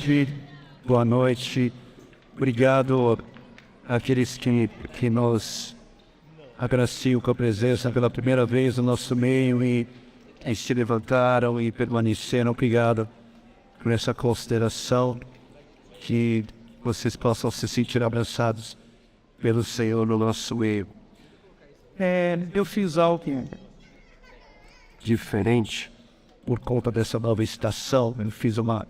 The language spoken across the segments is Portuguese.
noite, boa noite. Obrigado àqueles que nos agraciam com a presença pela primeira vez no nosso meio e se levantaram e permaneceram. Obrigado por essa consideração, que vocês possam se sentir abraçados pelo Senhor no nosso meio. Eu fiz algo diferente por conta dessa nova estação. Eu fiz uma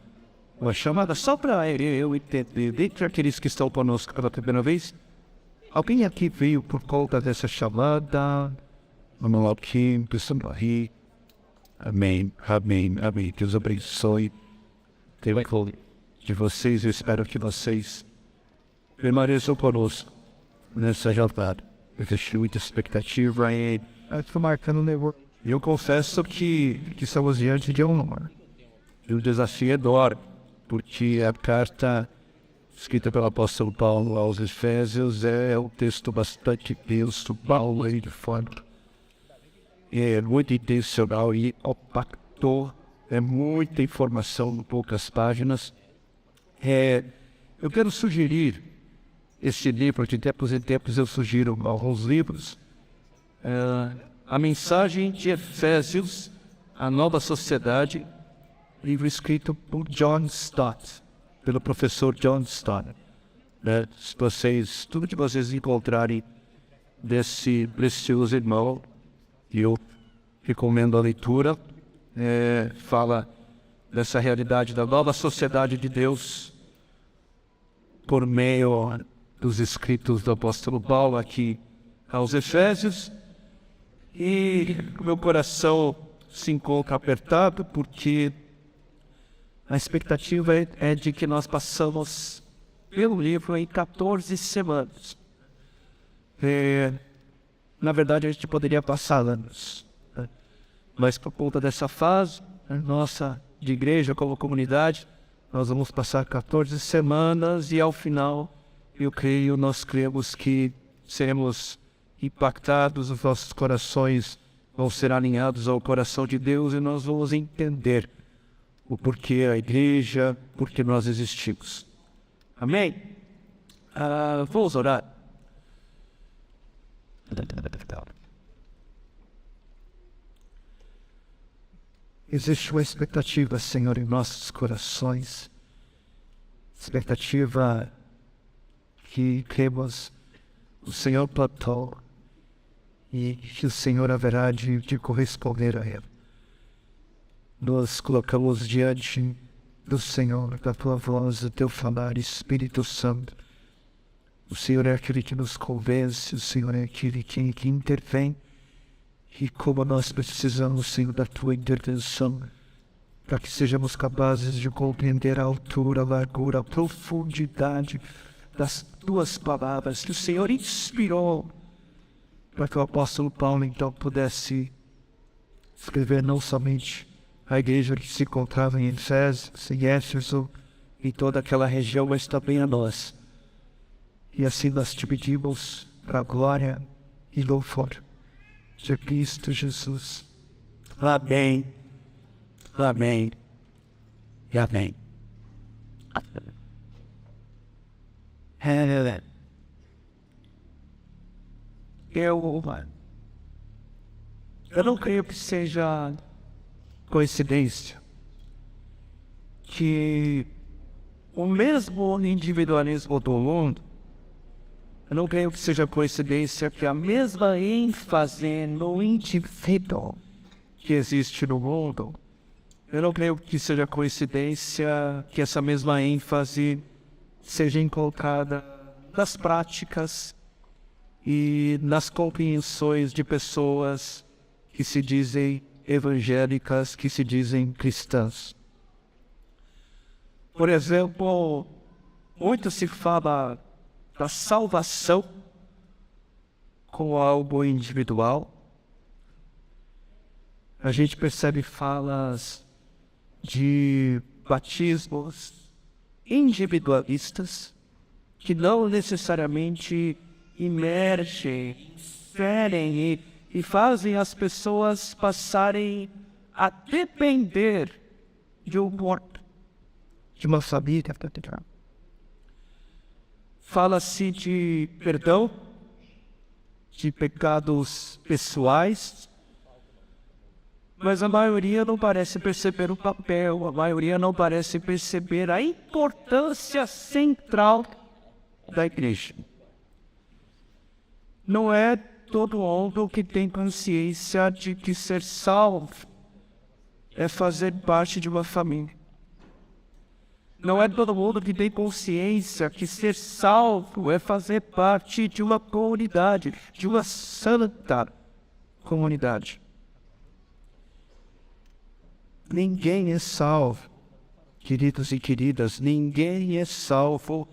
chamada só para eu entender, dentre aqueles que estão conosco pela primeira vez, alguém aqui veio por conta dessa chamada? Vamos lá, aqui, pensando aí. Amém, amém, amém. Deus abençoe de vocês. Eu espero que vocês permaneçam conosco nessa jornada. Eu deixei muita expectativa e estou marcando o negócio. Eu confesso que estamos diante de um desafio enorme, porque a carta escrita pelo apóstolo Paulo aos Efésios é um texto bastante denso. Paulo aí de forma muito intencional e compactou, muita informação em poucas páginas. Eu quero sugerir este livro, de tempos em tempos eu sugiro alguns livros. A Mensagem de Efésios, a Nova Sociedade, livro escrito por John Stott, pelo professor John Stott. Tudo que vocês encontrarem desse precioso irmão, eu recomendo a leitura. Fala dessa realidade da nova sociedade de Deus por meio dos escritos do apóstolo Paulo aqui aos Efésios. E o meu coração se encontra apertado porque a expectativa é de que nós passamos pelo livro em 14 semanas. Na verdade, a gente poderia passar anos, né? Mas por conta dessa fase nossa de igreja como comunidade, nós vamos passar 14 semanas e ao final, nós cremos que seremos impactados, os nossos corações vão ser alinhados ao coração de Deus e nós vamos entender o porquê a igreja, porquê nós existimos. Amém? Vamos orar. Existe uma expectativa, Senhor, em nossos corações, expectativa que cremos o Senhor plantou e que o Senhor haverá de corresponder a ela. Nós colocamos diante do Senhor, da Tua voz, do Teu falar, Espírito Santo. O Senhor é aquele que nos convence, o Senhor é aquele que intervém. E como nós precisamos, Senhor, da Tua intervenção, para que sejamos capazes de compreender a altura, a largura, a profundidade das Tuas palavras que o Senhor inspirou, para que o apóstolo Paulo então pudesse escrever não somente a igreja que se encontrava em Efésios, em Éfeso, em toda aquela região, mas também a nós. E assim nós te pedimos para a glória e louvor de Cristo Jesus. Amém, amém e amém. Eu não creio que seja coincidência que o mesmo individualismo do mundo, eu não creio que seja coincidência que a mesma ênfase no indivíduo que existe no mundo, eu não creio que seja coincidência que essa mesma ênfase seja encontrada nas práticas e nas compreensões de pessoas que se dizem evangélicas, que se dizem cristãs. Por exemplo, muito se fala da salvação como algo individual. A gente percebe falas de batismos individualistas que não necessariamente imergem, ferem e fazem as pessoas passarem a depender de um morto, de uma família. Fala-se de perdão, de pecados pessoais, mas a maioria não parece perceber o papel, a maioria não parece perceber a importância central da igreja. Não é todo mundo que tem consciência de que ser salvo é fazer parte de uma família. Não é todo mundo que tem consciência que ser salvo é fazer parte de uma comunidade, de uma santa comunidade. Ninguém é salvo, queridos e queridas, ninguém é salvo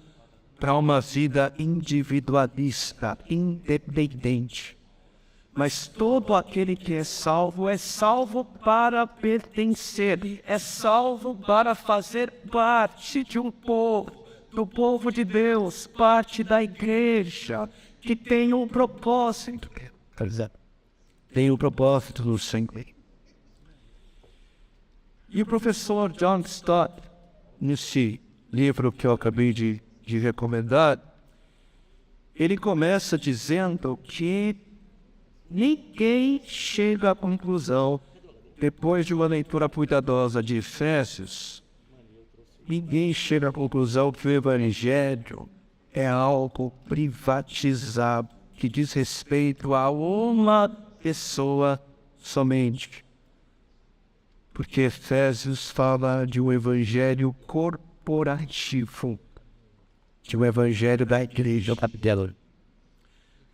para uma vida individualista, independente. Mas todo aquele que é salvo para pertencer, é salvo para fazer parte de um povo, do povo de Deus, parte da igreja, que tem um propósito. Tem um propósito no Senhor. E o professor John Stott, nesse livro que eu acabei de recomendar, ele começa dizendo que ninguém chega à conclusão, depois de uma leitura cuidadosa de Efésios, ninguém chega à conclusão que o Evangelho é algo privatizado, que diz respeito a uma pessoa somente. Porque Efésios fala de um Evangelho corporativo, de um Evangelho da igreja.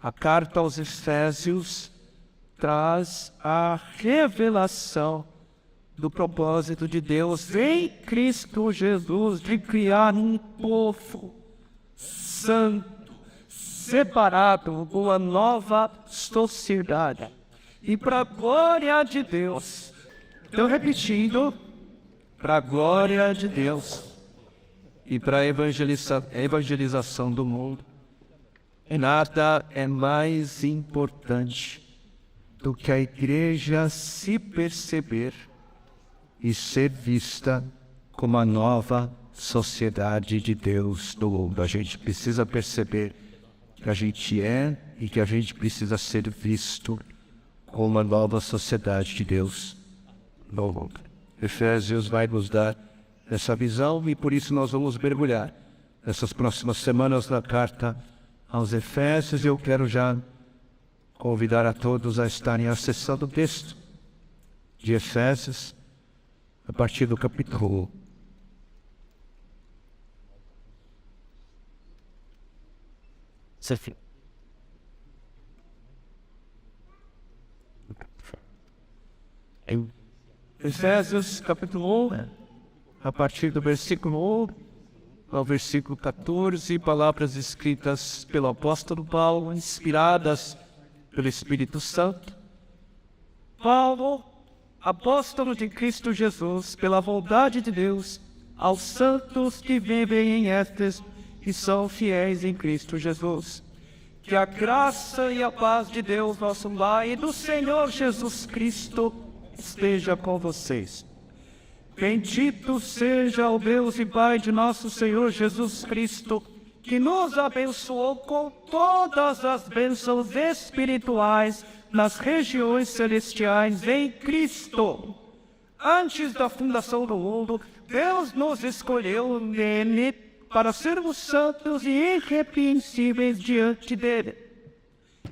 A carta aos Efésios traz a revelação do propósito de Deus em Cristo Jesus de criar um povo santo, separado, uma nova sociedade. E para a glória de Deus, então repetindo, para a glória de Deus e para a evangelização do mundo, nada é mais importante do que a igreja se perceber e ser vista como a nova sociedade de Deus do mundo. A gente precisa perceber que a gente é e que a gente precisa ser visto como a nova sociedade de Deus no mundo. Efésios vai nos dar essa visão e por isso nós vamos mergulhar nessas próximas semanas na carta aos Efésios. Eu quero já convidar a todos a estarem acessando o texto de Efésios, a partir do capítulo 1. Efésios capítulo 1, a partir do versículo 1 ao versículo 14, palavras escritas pelo apóstolo Paulo, inspiradas pelo Espírito Santo. Paulo, apóstolo de Cristo Jesus, pela vontade de Deus, aos santos que vivem em Éfeso e são fiéis em Cristo Jesus. Que a graça e a paz de Deus, nosso Pai, e do Senhor Jesus Cristo esteja com vocês. Bendito seja o Deus e Pai de nosso Senhor Jesus Cristo, que nos abençoou com todas as bênçãos espirituais nas regiões celestiais em Cristo. Antes da fundação do mundo, Deus nos escolheu nele para sermos santos e irrepreensíveis diante dele.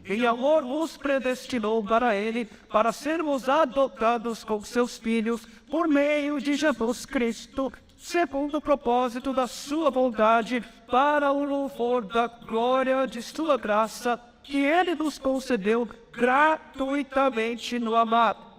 Em amor nos predestinou para ele, para sermos adotados como seus filhos por meio de Jesus Cristo, segundo o propósito da sua vontade, para o louvor da glória de sua graça, que ele nos concedeu gratuitamente no amado.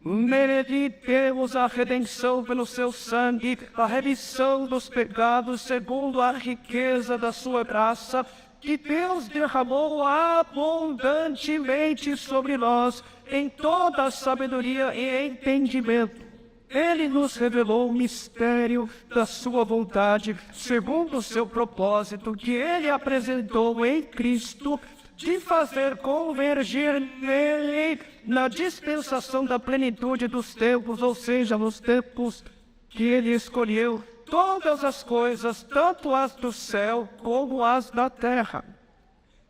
Nele temos a redenção pelo seu sangue, a remissão dos pecados segundo a riqueza da sua graça, que Deus derramou abundantemente sobre nós em toda a sabedoria e entendimento. Ele nos revelou o mistério da sua vontade, segundo o seu propósito, que ele apresentou em Cristo, de fazer convergir nele na dispensação da plenitude dos tempos, ou seja, nos tempos que ele escolheu todas as coisas, tanto as do céu como as da terra.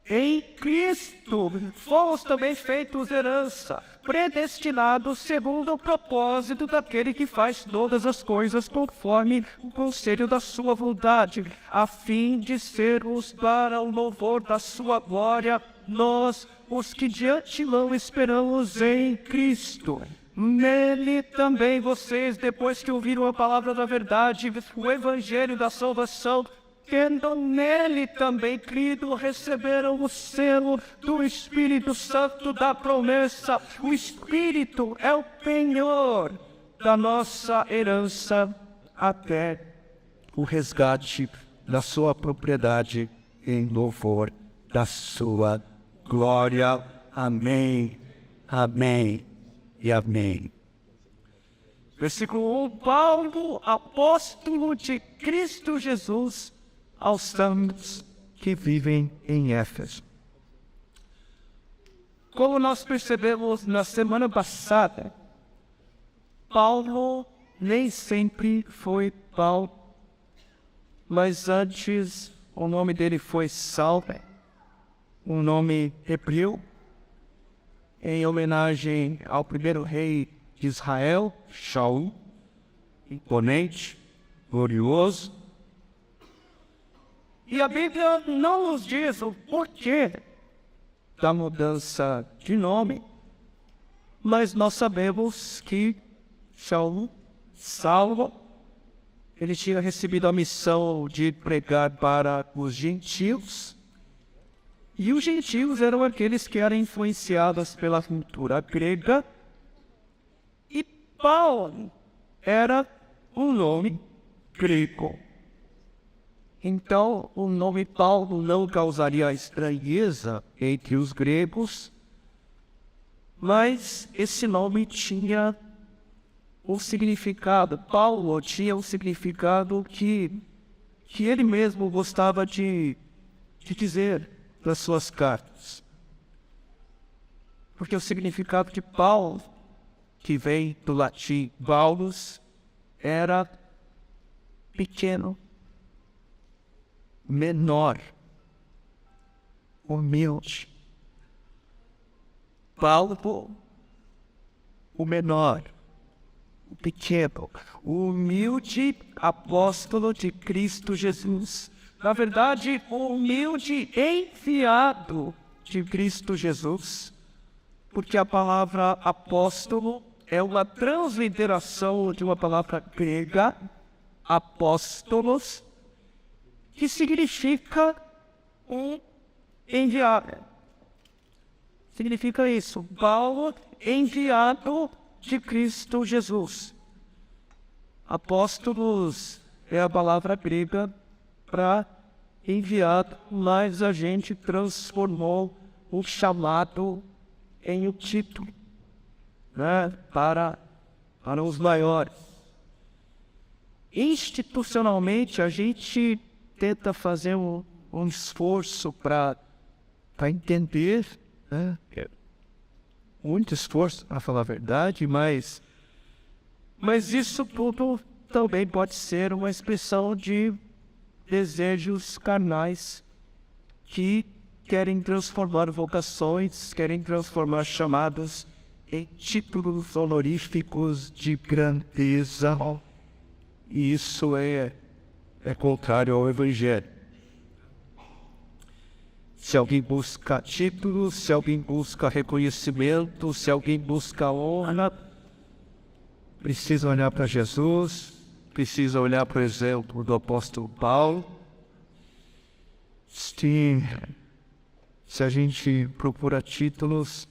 Em Cristo fomos também feitos herança, predestinados segundo o propósito daquele que faz todas as coisas conforme o conselho da sua vontade, a fim de sermos para o louvor da sua glória, nós, os que de antemão esperamos em Cristo. Nele também vocês, depois que ouviram a palavra da verdade, o evangelho da salvação, tendo nele também crido, receberam o selo do Espírito Santo da promessa. O Espírito é o penhor da nossa herança até o resgate da sua propriedade em louvor da sua glória. Amém, amém e amém. Versículo 1, Paulo, apóstolo de Cristo Jesus, aos santos que vivem em Éfeso. Como nós percebemos na semana passada, Paulo nem sempre foi Paulo, mas antes o nome dele foi Saulo, um nome hebreu, em homenagem ao primeiro rei de Israel, Shaul, imponente, glorioso. E a Bíblia não nos diz o porquê da mudança de nome, mas nós sabemos que Saulo, ele tinha recebido a missão de pregar para os gentios, e os gentios eram aqueles que eram influenciados pela cultura grega, e Paulo era um nome grego. Então, o nome Paulo não causaria estranheza entre os gregos, mas esse nome tinha um significado. Paulo tinha um significado que ele mesmo gostava de dizer nas suas cartas. Porque o significado de Paulo, que vem do latim Paulus, era pequeno, menor, humilde. Paulo, o menor, o pequeno, o humilde apóstolo de Cristo Jesus. Na verdade, o humilde enviado de Cristo Jesus, porque a palavra apóstolo é uma transliteração de uma palavra grega, apóstolos, que significa um enviado. Significa isso, Paulo, enviado de Cristo Jesus. Apóstolos é a palavra grega para enviado, mas a gente transformou o chamado em o título, né, para os maiores. Institucionalmente, a gente tenta fazer um esforço para entender, né? Muito esforço, para falar a verdade, mas isso tudo também pode ser uma expressão de desejos carnais que querem transformar vocações, querem transformar chamadas em títulos honoríficos de grandeza. E isso é contrário ao Evangelho. Se alguém busca títulos, se alguém busca reconhecimento, se alguém busca honra, precisa olhar para Jesus, precisa olhar, por exemplo, do apóstolo Paulo. Se a gente procura títulos,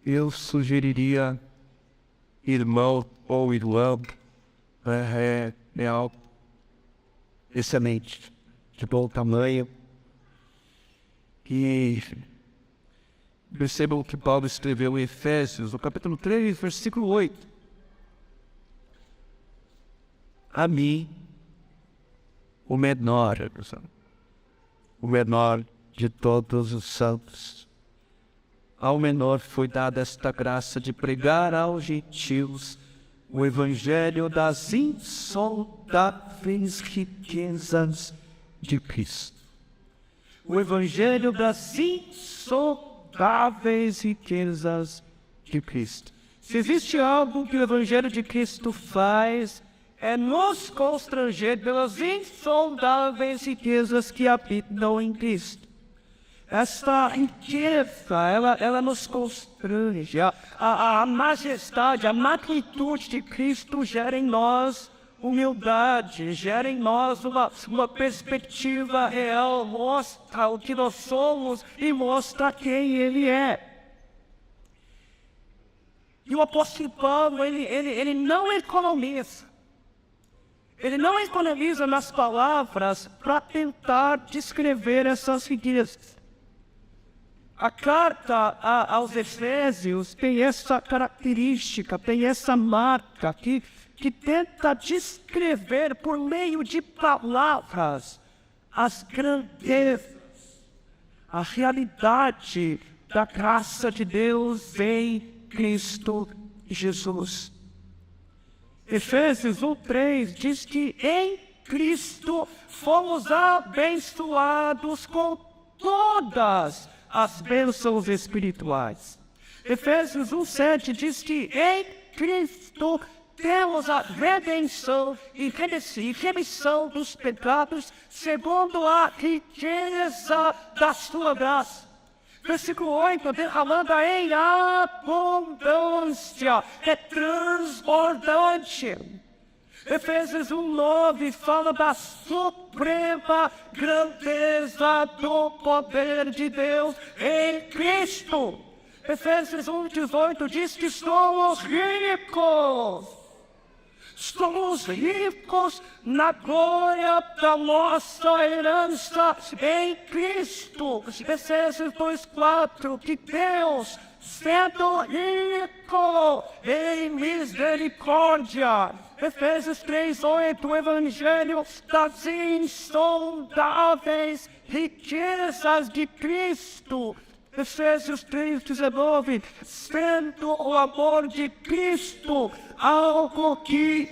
eu sugeriria irmão ou irmã, é algo excelente, de bom tamanho. E percebam o que Paulo escreveu em Efésios, no capítulo 3, versículo 8. A mim, o menor de todos os santos, ao menor foi dada esta graça de pregar aos gentios o evangelho das insondáveis riquezas de Cristo. O evangelho das insondáveis riquezas de Cristo. Se existe algo que o evangelho de Cristo faz, é nos constranger pelas insondáveis riquezas que habitam em Cristo. Esta riqueza, ela nos constrange. A majestade, a magnitude de Cristo gera em nós humildade, gera em nós uma perspectiva real, mostra o que nós somos e mostra quem Ele é. E o apóstolo Paulo, ele não economiza. Ele não economiza nas palavras para tentar descrever essas riquezas. A carta aos Efésios tem essa característica, tem essa marca que tenta descrever por meio de palavras as grandezas, a realidade da graça de Deus em Cristo Jesus. Efésios 1:3 diz que em Cristo fomos abençoados com todas as bênçãos espirituais. Efésios 1:7 diz que em Cristo temos a redenção e remissão dos pecados segundo a riqueza da sua graça. Versículo 8, derramando em abundância, é transbordante. Efésios 1:9 fala da suprema grandeza do poder de Deus em Cristo. Efésios 1:18 diz que somos ricos. Somos ricos na glória da nossa herança em Cristo. Efésios 2:4, que Deus, sendo rico em misericórdia. Efésios 3:8, o evangelho das insondáveis riquezas de Cristo. Efésios 3:19, sendo o amor de Cristo algo que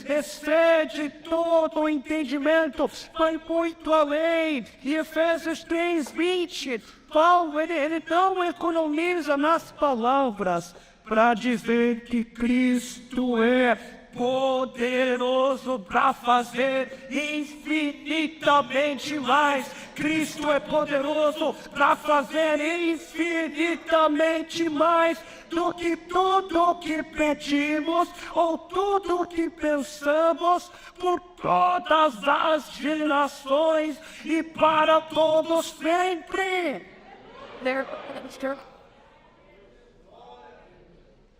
excede todo o entendimento, vai muito além. E Efésios 3:20, Paulo ele não economiza nas palavras para dizer que Cristo é poderoso para fazer infinitamente mais. Cristo é poderoso para fazer infinitamente mais do que tudo o que pedimos ou tudo o que pensamos, por todas as gerações e para todos sempre.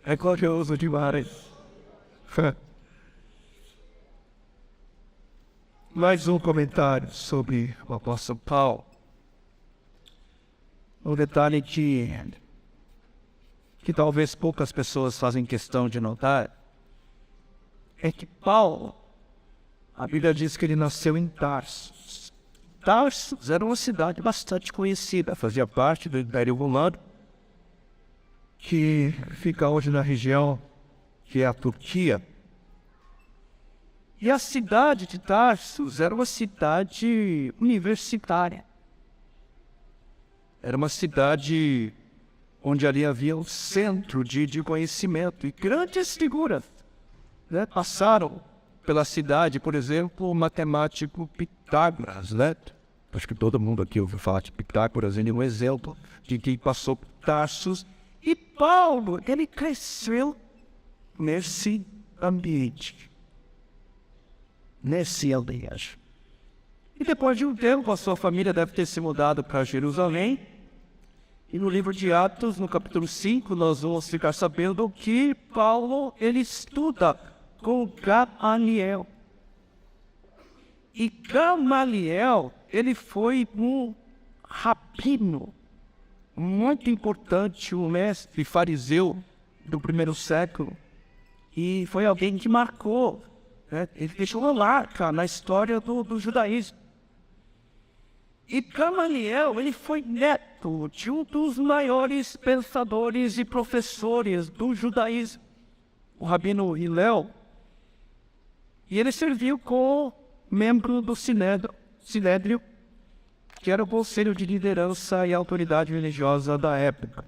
É glorioso demais. Mais um comentário sobre o apóstolo Paulo. Um detalhe que talvez poucas pessoas fazem questão de notar é que Paulo, a Bíblia diz que ele nasceu em Tarsus. Tarsus era uma cidade bastante conhecida, fazia parte do Império Romano, que fica hoje na região que é a Turquia. E a cidade de Tarsus era uma cidade universitária. Era uma cidade onde ali havia um centro de conhecimento. E grandes figuras passaram pela cidade, por exemplo, o matemático Pitágoras. Acho que todo mundo aqui ouviu falar de Pitágoras, ele é um exemplo de quem passou por Tarsus. E Paulo, ele cresceu nesse ambiente. Nesse ambiente. E depois de um tempo, a sua família deve ter se mudado para Jerusalém. E no livro de Atos, no capítulo 5, nós vamos ficar sabendo que Paulo, ele estuda com Gamaliel. E Gamaliel, ele foi um rabino muito importante, um mestre fariseu do primeiro século. E foi alguém que marcou, ele deixou uma marca na história do judaísmo. E Gamaliel, ele foi neto de um dos maiores pensadores e professores do judaísmo. o rabino Hillel, e ele serviu como membro do Sinédrio, que era o conselho de liderança e autoridade religiosa da época.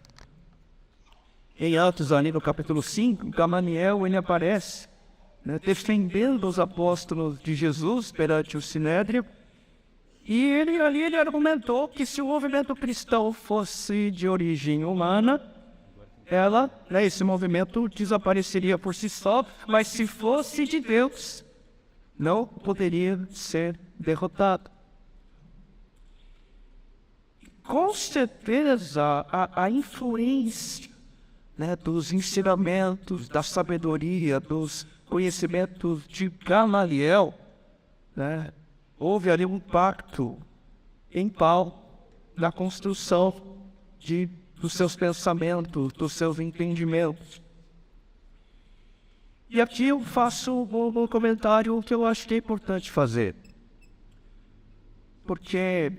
Em Atos, ali no capítulo 5, Gamaliel ele aparece, defendendo os apóstolos de Jesus perante o Sinédrio, e ele argumentou que se o movimento cristão fosse de origem humana, esse movimento desapareceria por si só, mas se fosse de Deus, não poderia ser derrotado. Com certeza, a influência dos ensinamentos, da sabedoria, dos conhecimentos de Gamaliel, houve ali um impacto em Paulo na construção dos seus pensamentos, dos seus entendimentos. E aqui eu faço um comentário que eu acho que é importante fazer. Porque,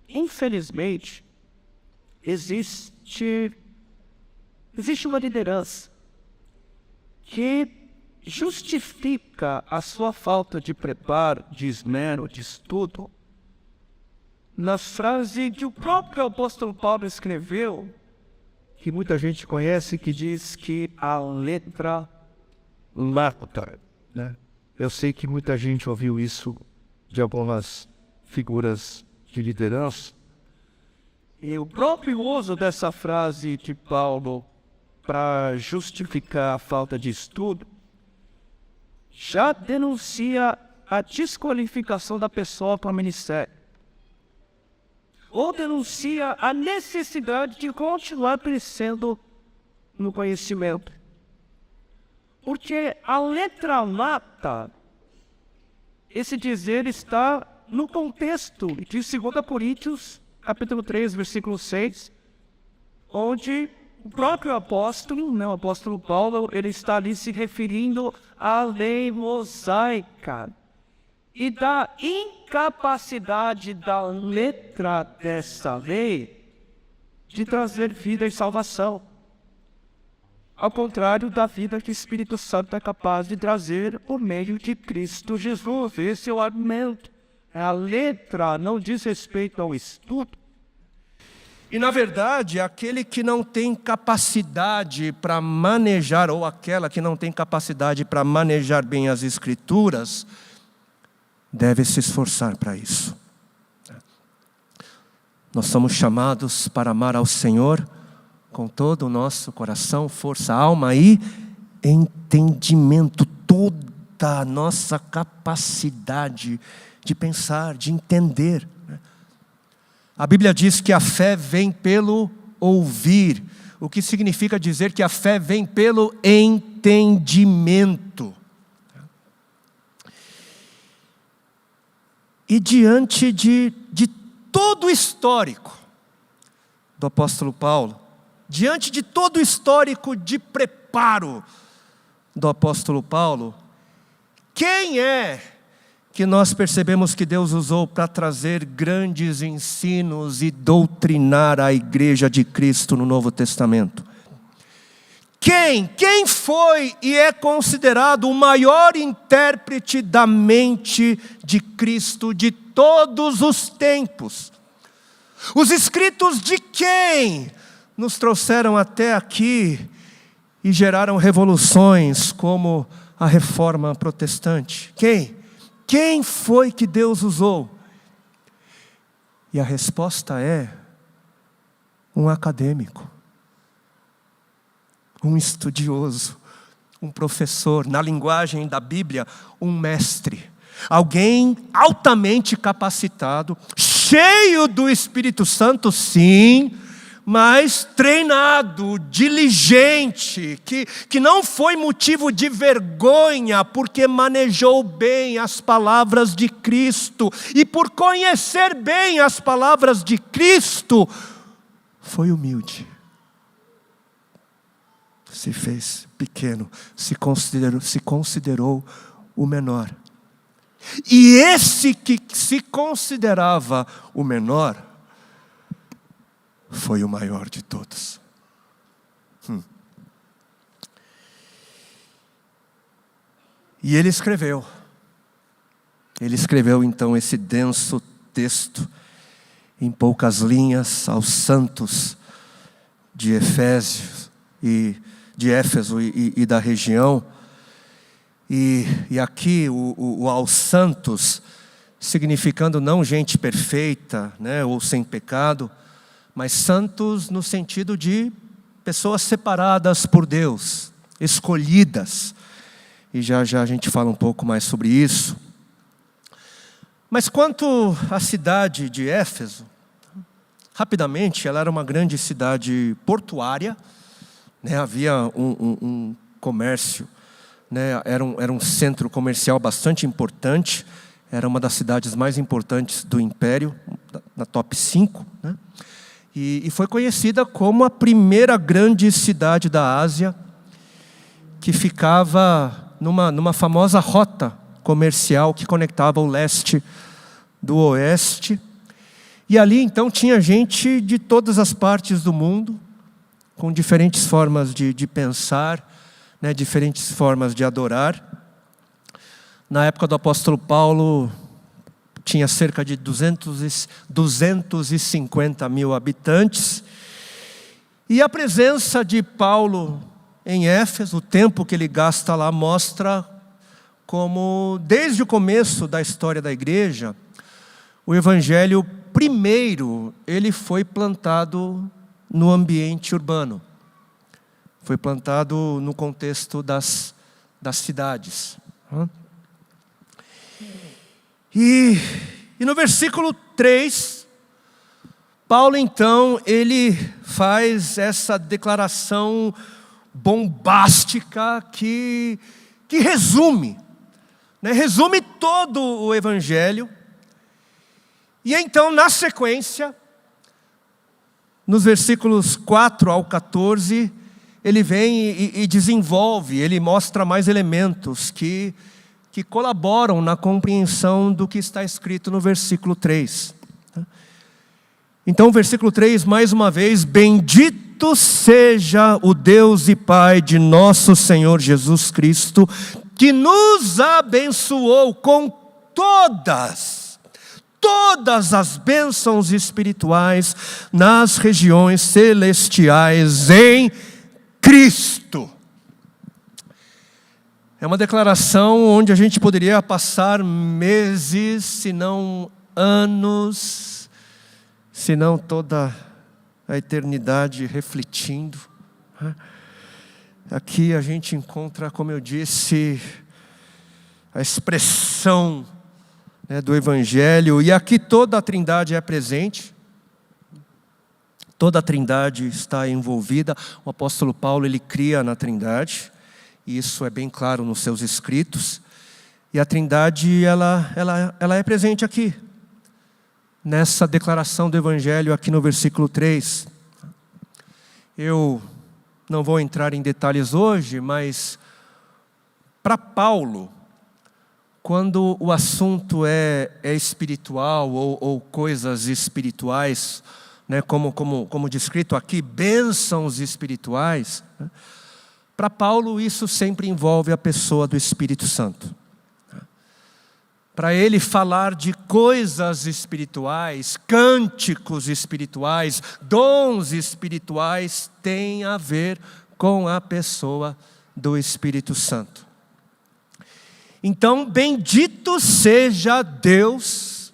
infelizmente, existe uma liderança que justifica a sua falta de preparo, de esmero, de estudo, na frase que o próprio apóstolo Paulo escreveu, que muita gente conhece, que diz que a letra mata. Eu sei que muita gente ouviu isso de algumas figuras de liderança. E o próprio uso dessa frase de Paulo para justificar a falta de estudo já denuncia a desqualificação da pessoa para o ministério, ou denuncia a necessidade de continuar crescendo no conhecimento. Porque a letra mata, esse dizer está no contexto de 2 Coríntios, capítulo 3, versículo 6, onde o próprio apóstolo, o apóstolo Paulo, ele está ali se referindo à lei mosaica e da incapacidade da letra dessa lei de trazer vida e salvação. Ao contrário da vida que o Espírito Santo é capaz de trazer por meio de Cristo Jesus. Esse é o argumento. A letra não diz respeito ao estudo. E, na verdade, aquele que não tem capacidade para manejar, ou aquela que não tem capacidade para manejar bem as Escrituras, deve se esforçar para isso. Nós somos chamados para amar ao Senhor com todo o nosso coração, força, alma e entendimento. Toda a nossa capacidade de pensar, de entender. A Bíblia diz que a fé vem pelo ouvir, o que significa dizer que a fé vem pelo entendimento. E diante de todo o histórico do apóstolo Paulo, diante de todo o histórico de preparo do apóstolo Paulo, quem é que nós percebemos que Deus usou para trazer grandes ensinos e doutrinar a igreja de Cristo no Novo Testamento? Quem foi e é considerado o maior intérprete da mente de Cristo de todos os tempos? Os escritos de quem nos trouxeram até aqui e geraram revoluções como a Reforma Protestante? Quem foi que Deus usou? E a resposta é um acadêmico, um estudioso, um professor, na linguagem da Bíblia, um mestre. Alguém altamente capacitado, cheio do Espírito Santo, sim, mas treinado, diligente, que não foi motivo de vergonha, porque manejou bem as palavras de Cristo, e por conhecer bem as palavras de Cristo, foi humilde, se fez pequeno, se considerou o menor. E esse que se considerava o menor, foi o maior de todos. E ele escreveu. Ele escreveu então esse denso texto em poucas linhas aos santos de Éfeso e da região. E aqui o aos santos, significando não gente perfeita, né, ou sem pecado, mas santos no sentido de pessoas separadas por Deus, escolhidas. E já a gente fala um pouco mais sobre isso. Mas quanto à cidade de Éfeso, rapidamente, ela era uma grande cidade portuária, né? Havia um comércio, né? Era um centro comercial bastante importante, era uma das cidades mais importantes do Império, na top 5, né? E foi conhecida como a primeira grande cidade da Ásia, que ficava numa famosa rota comercial que conectava o leste do oeste. E ali então tinha gente de todas as partes do mundo, com diferentes formas de pensar, né, diferentes formas de adorar. Na época do apóstolo Paulo, tinha cerca de 250 mil habitantes. E a presença de Paulo em Éfeso, o tempo que ele gasta lá, mostra como, desde o começo da história da igreja, o evangelho, primeiro, ele foi plantado no ambiente urbano. Foi plantado no contexto das cidades. E no versículo 3, Paulo então, ele faz essa declaração bombástica que resume, né? Resume todo o evangelho. E então, na sequência, nos versículos 4 ao 14, ele vem e desenvolve, ele mostra mais elementos que colaboram na compreensão do que está escrito no versículo 3. Então, o versículo 3, mais uma vez: bendito seja o Deus e Pai de nosso Senhor Jesus Cristo, que nos abençoou com todas as bênçãos espirituais nas regiões celestiais em Cristo. É uma declaração onde a gente poderia passar meses, se não anos, se não toda a eternidade refletindo. Aqui a gente encontra, como eu disse, a expressão, né, do Evangelho, e aqui toda a Trindade é presente. Toda a Trindade está envolvida. O apóstolo Paulo, ele cria na Trindade, e isso é bem claro nos seus escritos. E a Trindade, ela é presente aqui, nessa declaração do Evangelho, aqui no versículo 3. Eu não vou entrar em detalhes hoje, mas para Paulo, quando o assunto é espiritual ou coisas espirituais, né, como descrito aqui, bênçãos espirituais, né, para Paulo isso sempre envolve a pessoa do Espírito Santo. Para ele falar de coisas espirituais, cânticos espirituais, dons espirituais, tem a ver com a pessoa do Espírito Santo. Então, bendito seja Deus,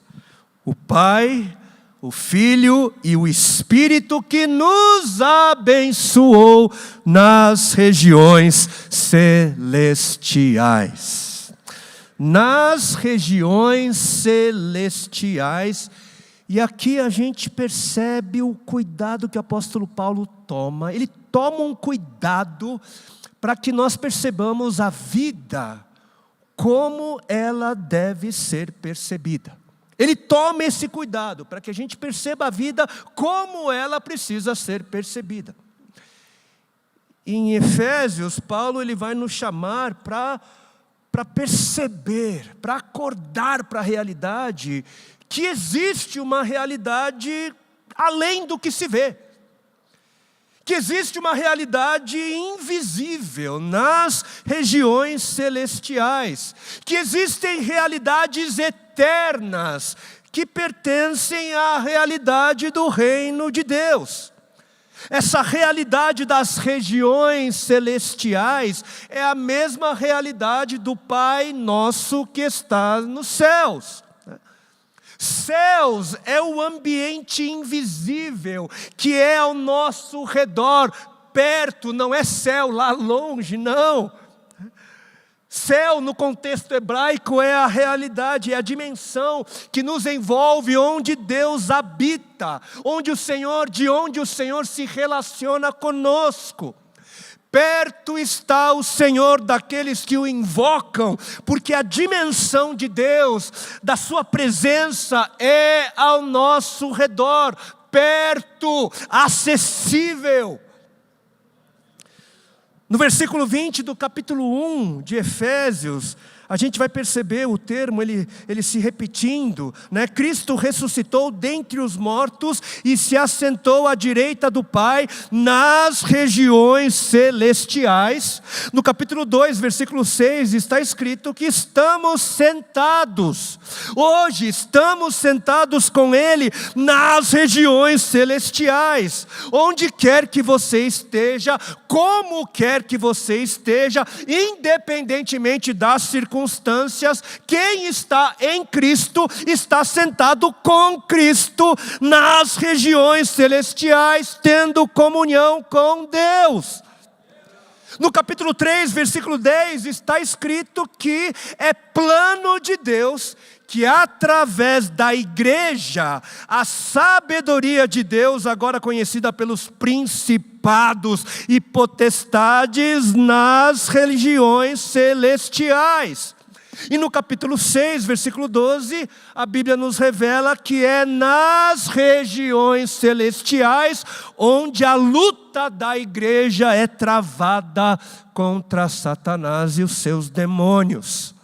o Pai, o Filho e o Espírito, que nos abençoou nas regiões celestiais. Nas regiões celestiais. E aqui a gente percebe o cuidado que o apóstolo Paulo toma. Ele toma um cuidado para que nós percebamos a vida como ela deve ser percebida. Ele toma esse cuidado para que a gente perceba a vida como ela precisa ser percebida. Em Efésios, Paulo ele vai nos chamar para perceber, para acordar para a realidade, que existe uma realidade além do que se vê. que existe uma realidade invisível nas regiões celestiais, que existem realidades eternas que pertencem à realidade do reino de Deus. Essa realidade das regiões celestiais é a mesma realidade do Pai nosso que está nos céus. Céus é o ambiente invisível que é ao nosso redor, perto, não é céu lá longe, não. Céu, no contexto hebraico, é a realidade, é a dimensão que nos envolve, onde Deus habita, de onde o Senhor se relaciona conosco. Perto está o Senhor daqueles que o invocam, porque a dimensão de Deus, da sua presença, é ao nosso redor, perto, acessível. No versículo 20 do capítulo 1 de Efésios, a gente vai perceber o termo, ele se repetindo, né? Cristo ressuscitou dentre os mortos e se assentou à direita do Pai nas regiões celestiais. No capítulo 2, versículo 6, está escrito que estamos sentados. Hoje estamos sentados com Ele nas regiões celestiais. Onde quer que você esteja, como quer que você esteja, independentemente das circunstâncias, quem está em Cristo está sentado com Cristo nas regiões celestiais, tendo comunhão com Deus. No capítulo 3, versículo 10, está escrito que é plano de Deus que através da igreja, a sabedoria de Deus, agora conhecida pelos principados e potestades nas regiões celestiais. E no capítulo 6, versículo 12, a Bíblia nos revela que é nas regiões celestiais onde a luta da igreja é travada contra Satanás e os seus demônios.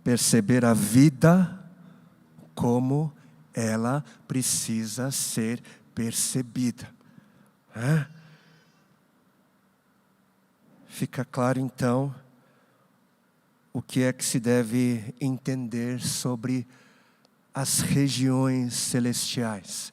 Perceber a vida como ela precisa ser percebida. Fica claro então o que é que se deve entender sobre as regiões celestiais.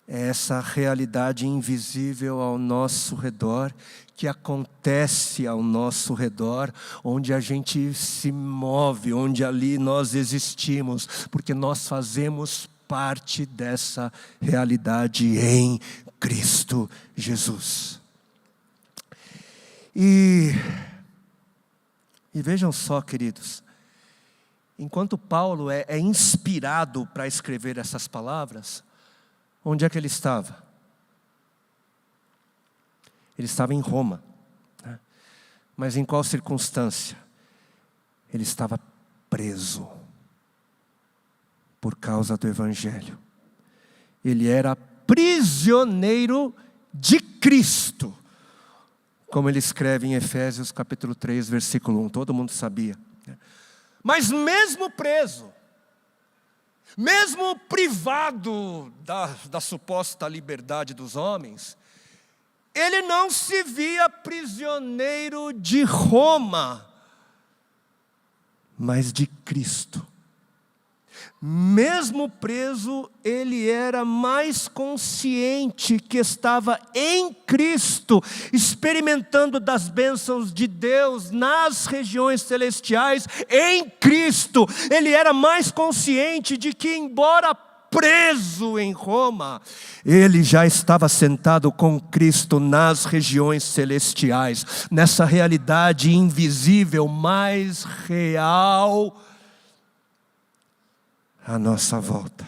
É essa realidade invisível ao nosso redor, que acontece ao nosso redor, onde a gente se move, onde ali nós existimos, porque nós fazemos parte dessa realidade em Cristo Jesus. E vejam só, queridos, enquanto Paulo é inspirado para escrever essas palavras, onde é que ele estava? Ele estava em Roma, né? Mas em qual circunstância? Ele estava preso por causa do Evangelho. Ele era prisioneiro de Cristo, como ele escreve em Efésios capítulo 3, versículo 1, todo mundo sabia. Mas mesmo preso, mesmo privado da suposta liberdade dos homens, ele não se via prisioneiro de Roma, mas de Cristo. Mesmo preso, ele era mais consciente que estava em Cristo, experimentando das bênçãos de Deus nas regiões celestiais, em Cristo. Ele era mais consciente de que, embora preso em Roma, ele já estava sentado com Cristo nas regiões celestiais, nessa realidade invisível, mais real à nossa volta.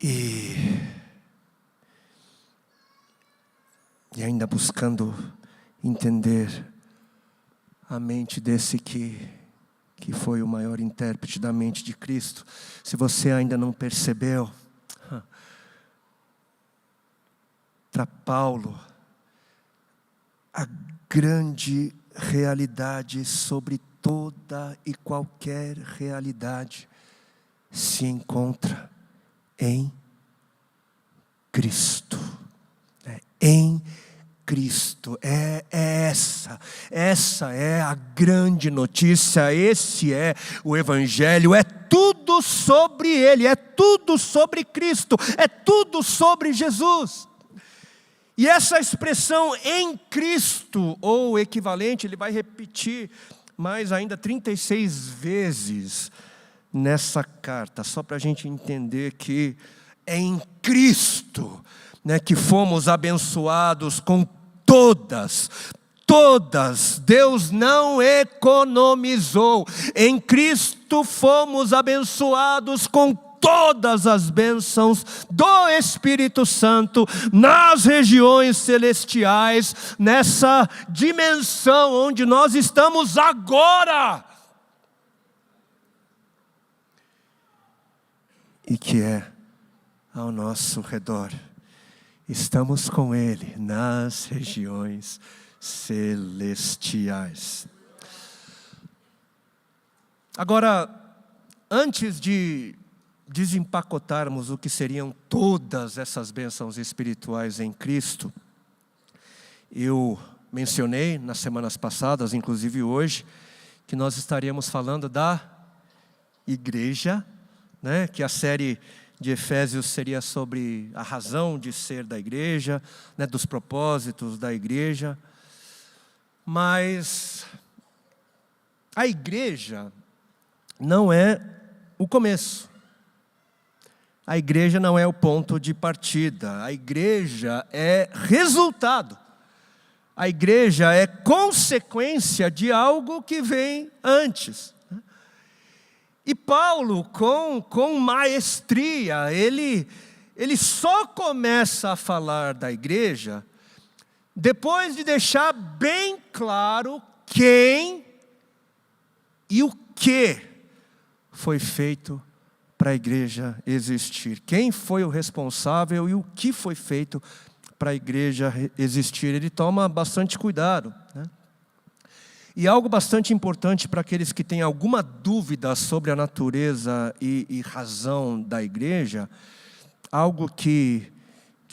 E ainda buscando entender a mente desse que foi o maior intérprete da mente de Cristo. Se você ainda não percebeu, para Paulo, a grande realidade sobre toda e qualquer realidade se encontra em Cristo. Em Cristo. Essa é a grande notícia, esse é o Evangelho, é tudo sobre Ele, é tudo sobre Cristo, é tudo sobre Jesus. E essa expressão em Cristo, ou equivalente, ele vai repetir mais ainda 36 vezes nessa carta, só para a gente entender que é em Cristo, né, que fomos abençoados com todas, Deus não economizou, em Cristo fomos abençoados com todas as bênçãos do Espírito Santo nas regiões celestiais, nessa dimensão onde nós estamos agora. E que é ao nosso redor. Estamos com Ele nas regiões celestiais. Agora, antes de desempacotarmos o que seriam todas essas bênçãos espirituais em Cristo, eu mencionei nas semanas passadas, inclusive hoje, que nós estaríamos falando da igreja, né? Que a série de Efésios seria sobre a razão de ser da igreja, né? Dos propósitos da igreja. Mas a igreja não é o começo. A igreja não é o ponto de partida. A igreja é resultado. A igreja é consequência de algo que vem antes. E Paulo, com maestria, ele só começa a falar da igreja depois de deixar bem claro quem e o que foi feito para a igreja existir. Quem foi o responsável e o que foi feito para a igreja existir. Ele toma bastante cuidado, né? E algo bastante importante para aqueles que têm alguma dúvida sobre a natureza e razão da igreja, algo que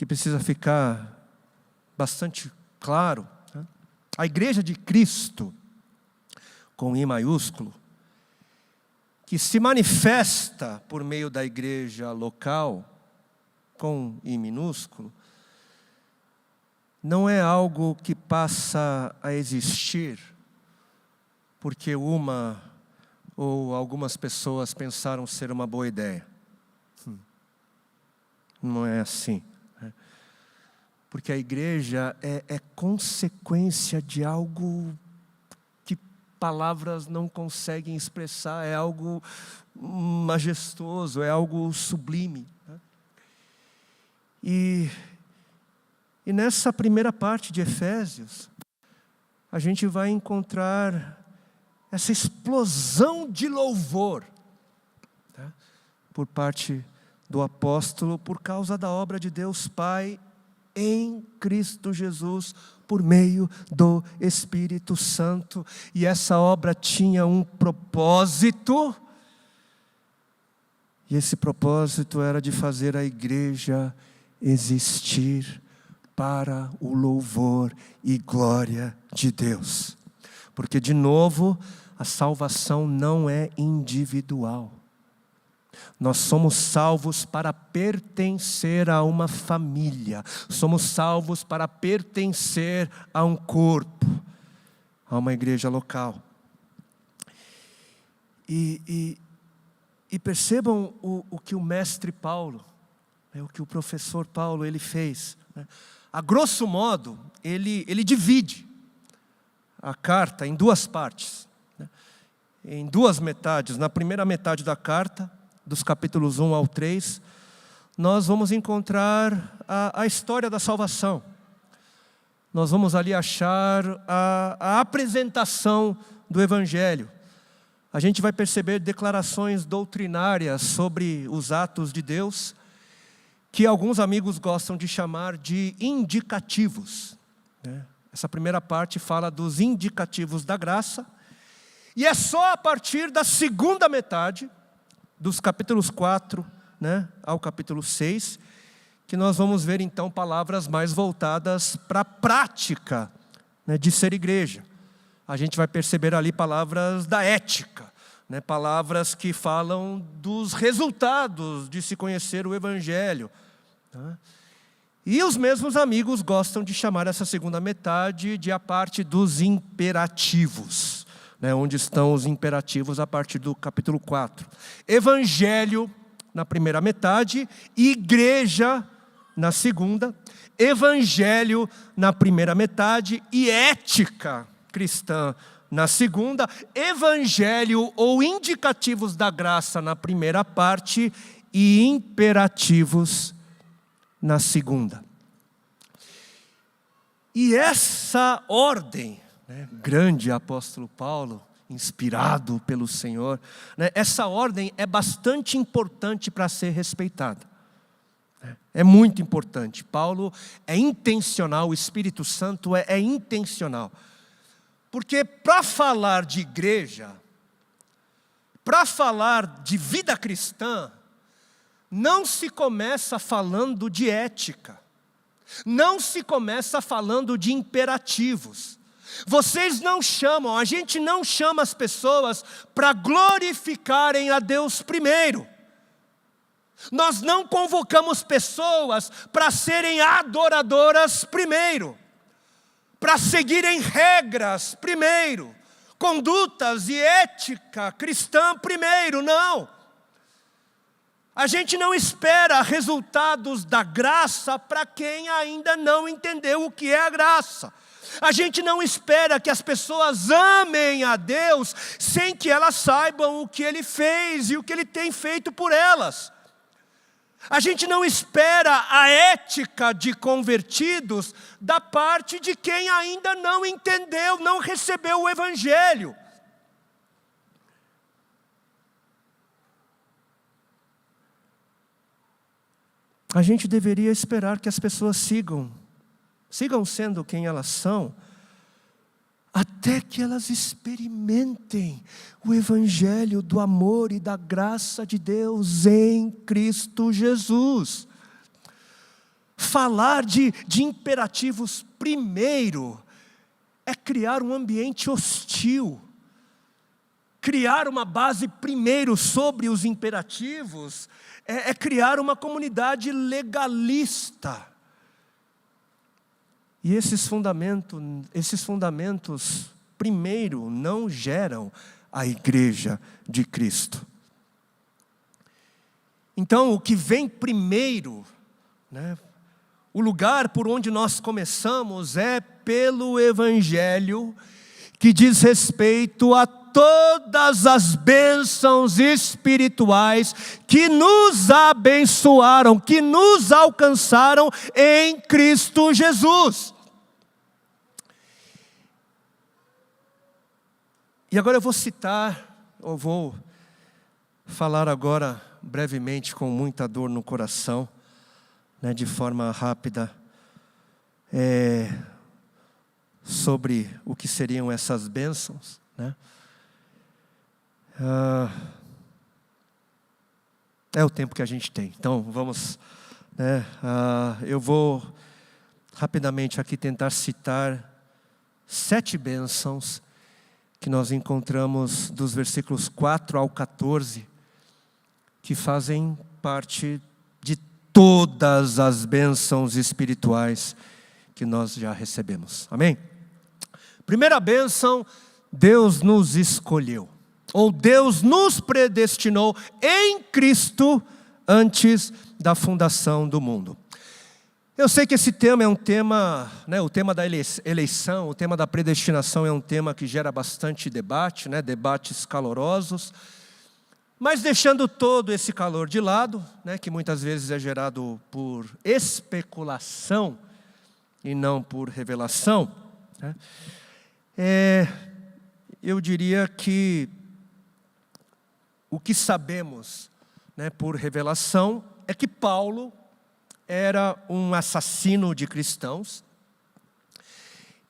precisa ficar bastante claro, né? A igreja de Cristo, com I maiúsculo, que se manifesta por meio da igreja local, com I minúsculo, não é algo que passa a existir porque uma ou algumas pessoas pensaram ser uma boa ideia. Não é assim. Porque a igreja é consequência de algo que palavras não conseguem expressar, é algo majestoso, é algo sublime. E nessa primeira parte de Efésios, a gente vai encontrar essa explosão de louvor, tá? Por parte do apóstolo, por causa da obra de Deus Pai em Cristo Jesus, por meio do Espírito Santo. E essa obra tinha um propósito, e esse propósito era de fazer a igreja existir para o louvor e glória de Deus. Porque, de novo, a salvação não é individual. Nós somos salvos para pertencer a uma família. Somos salvos para pertencer a um corpo, a uma igreja local. E percebam o que o mestre Paulo, o que o professor Paulo ele fez. A grosso modo, ele divide a carta em duas partes, em duas metades. Na primeira metade da carta, dos capítulos 1 ao 3, nós vamos encontrar a história da salvação. Nós vamos ali achar a apresentação do Evangelho. A gente vai perceber declarações doutrinárias sobre os atos de Deus, que alguns amigos gostam de chamar de indicativos. Essa primeira parte fala dos indicativos da graça, E é só a partir da segunda metade, dos capítulos 4, né, ao capítulo 6, que nós vamos ver então palavras mais voltadas para a prática, né, de ser igreja. A gente vai perceber ali palavras da ética, né, palavras que falam dos resultados de se conhecer o Evangelho. Tá? E os mesmos amigos gostam de chamar essa segunda metade de a parte dos imperativos, né, onde estão os imperativos a partir do capítulo 4. Evangelho na primeira metade, igreja na segunda, evangelho na primeira metade e ética cristã na segunda, evangelho ou indicativos da graça na primeira parte e imperativos na segunda. E essa ordem, né, grande apóstolo Paulo, inspirado pelo Senhor, né, essa ordem é bastante importante para ser respeitada. É muito importante. Paulo é intencional, o Espírito Santo é intencional. Porque para falar de igreja, para falar de vida cristã, não se começa falando de ética, não se começa falando de imperativos. Vocês não chamam, a gente não chama as pessoas para glorificarem a Deus primeiro. Nós não convocamos pessoas para serem adoradoras primeiro, para seguirem regras primeiro, condutas e ética cristã primeiro, não. A gente não espera resultados da graça para quem ainda não entendeu o que é a graça. A gente não espera que as pessoas amem a Deus sem que elas saibam o que Ele fez e o que Ele tem feito por elas. A gente não espera a ética de convertidos da parte de quem ainda não entendeu, não recebeu o Evangelho. A gente deveria esperar que as pessoas sigam sendo quem elas são, até que elas experimentem o Evangelho do amor e da graça de Deus em Cristo Jesus. Falar de imperativos primeiro é criar um ambiente hostil. Criar uma base primeiro sobre os imperativos é criar uma comunidade legalista. E esses fundamentos primeiro não geram a igreja de Cristo. Então, o que vem primeiro, né, o lugar por onde nós começamos é pelo Evangelho, que diz respeito a todas as bênçãos espirituais que nos abençoaram, que nos alcançaram em Cristo Jesus. E agora eu vou falar agora brevemente, com muita dor no coração, né, de forma rápida, sobre o que seriam essas bênçãos, né? É o tempo que a gente tem, então vamos, né, eu vou rapidamente aqui tentar citar 7 bênçãos que nós encontramos dos versículos 4 ao 14, que fazem parte de todas as bênçãos espirituais que nós já recebemos. Amém? Primeira bênção, Deus nos escolheu, ou Deus nos predestinou em Cristo antes da fundação do mundo. Eu sei que esse tema é um tema, né, o tema da eleição, o tema da predestinação é um tema que gera bastante debate, né, debates calorosos, mas deixando todo esse calor de lado, né, que muitas vezes é gerado por especulação e não por revelação, né, eu diria que o que sabemos, né, por revelação é que Paulo era um assassino de cristãos.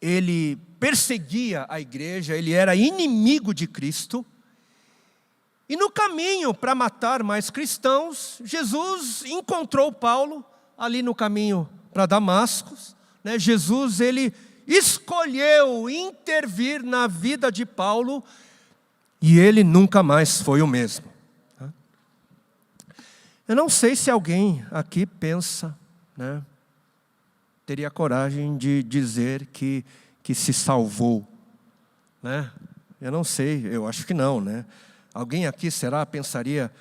ele perseguia a igreja, ele era inimigo de Cristo. E no caminho para matar mais cristãos, Jesus encontrou Paulo ali no caminho para Damasco. Jesus, ele escolheu intervir na vida de Paulo e ele nunca mais foi o mesmo. Eu não sei se alguém aqui pensa, teria coragem de dizer que se salvou. Eu não sei, eu acho que não. Alguém aqui, pensaria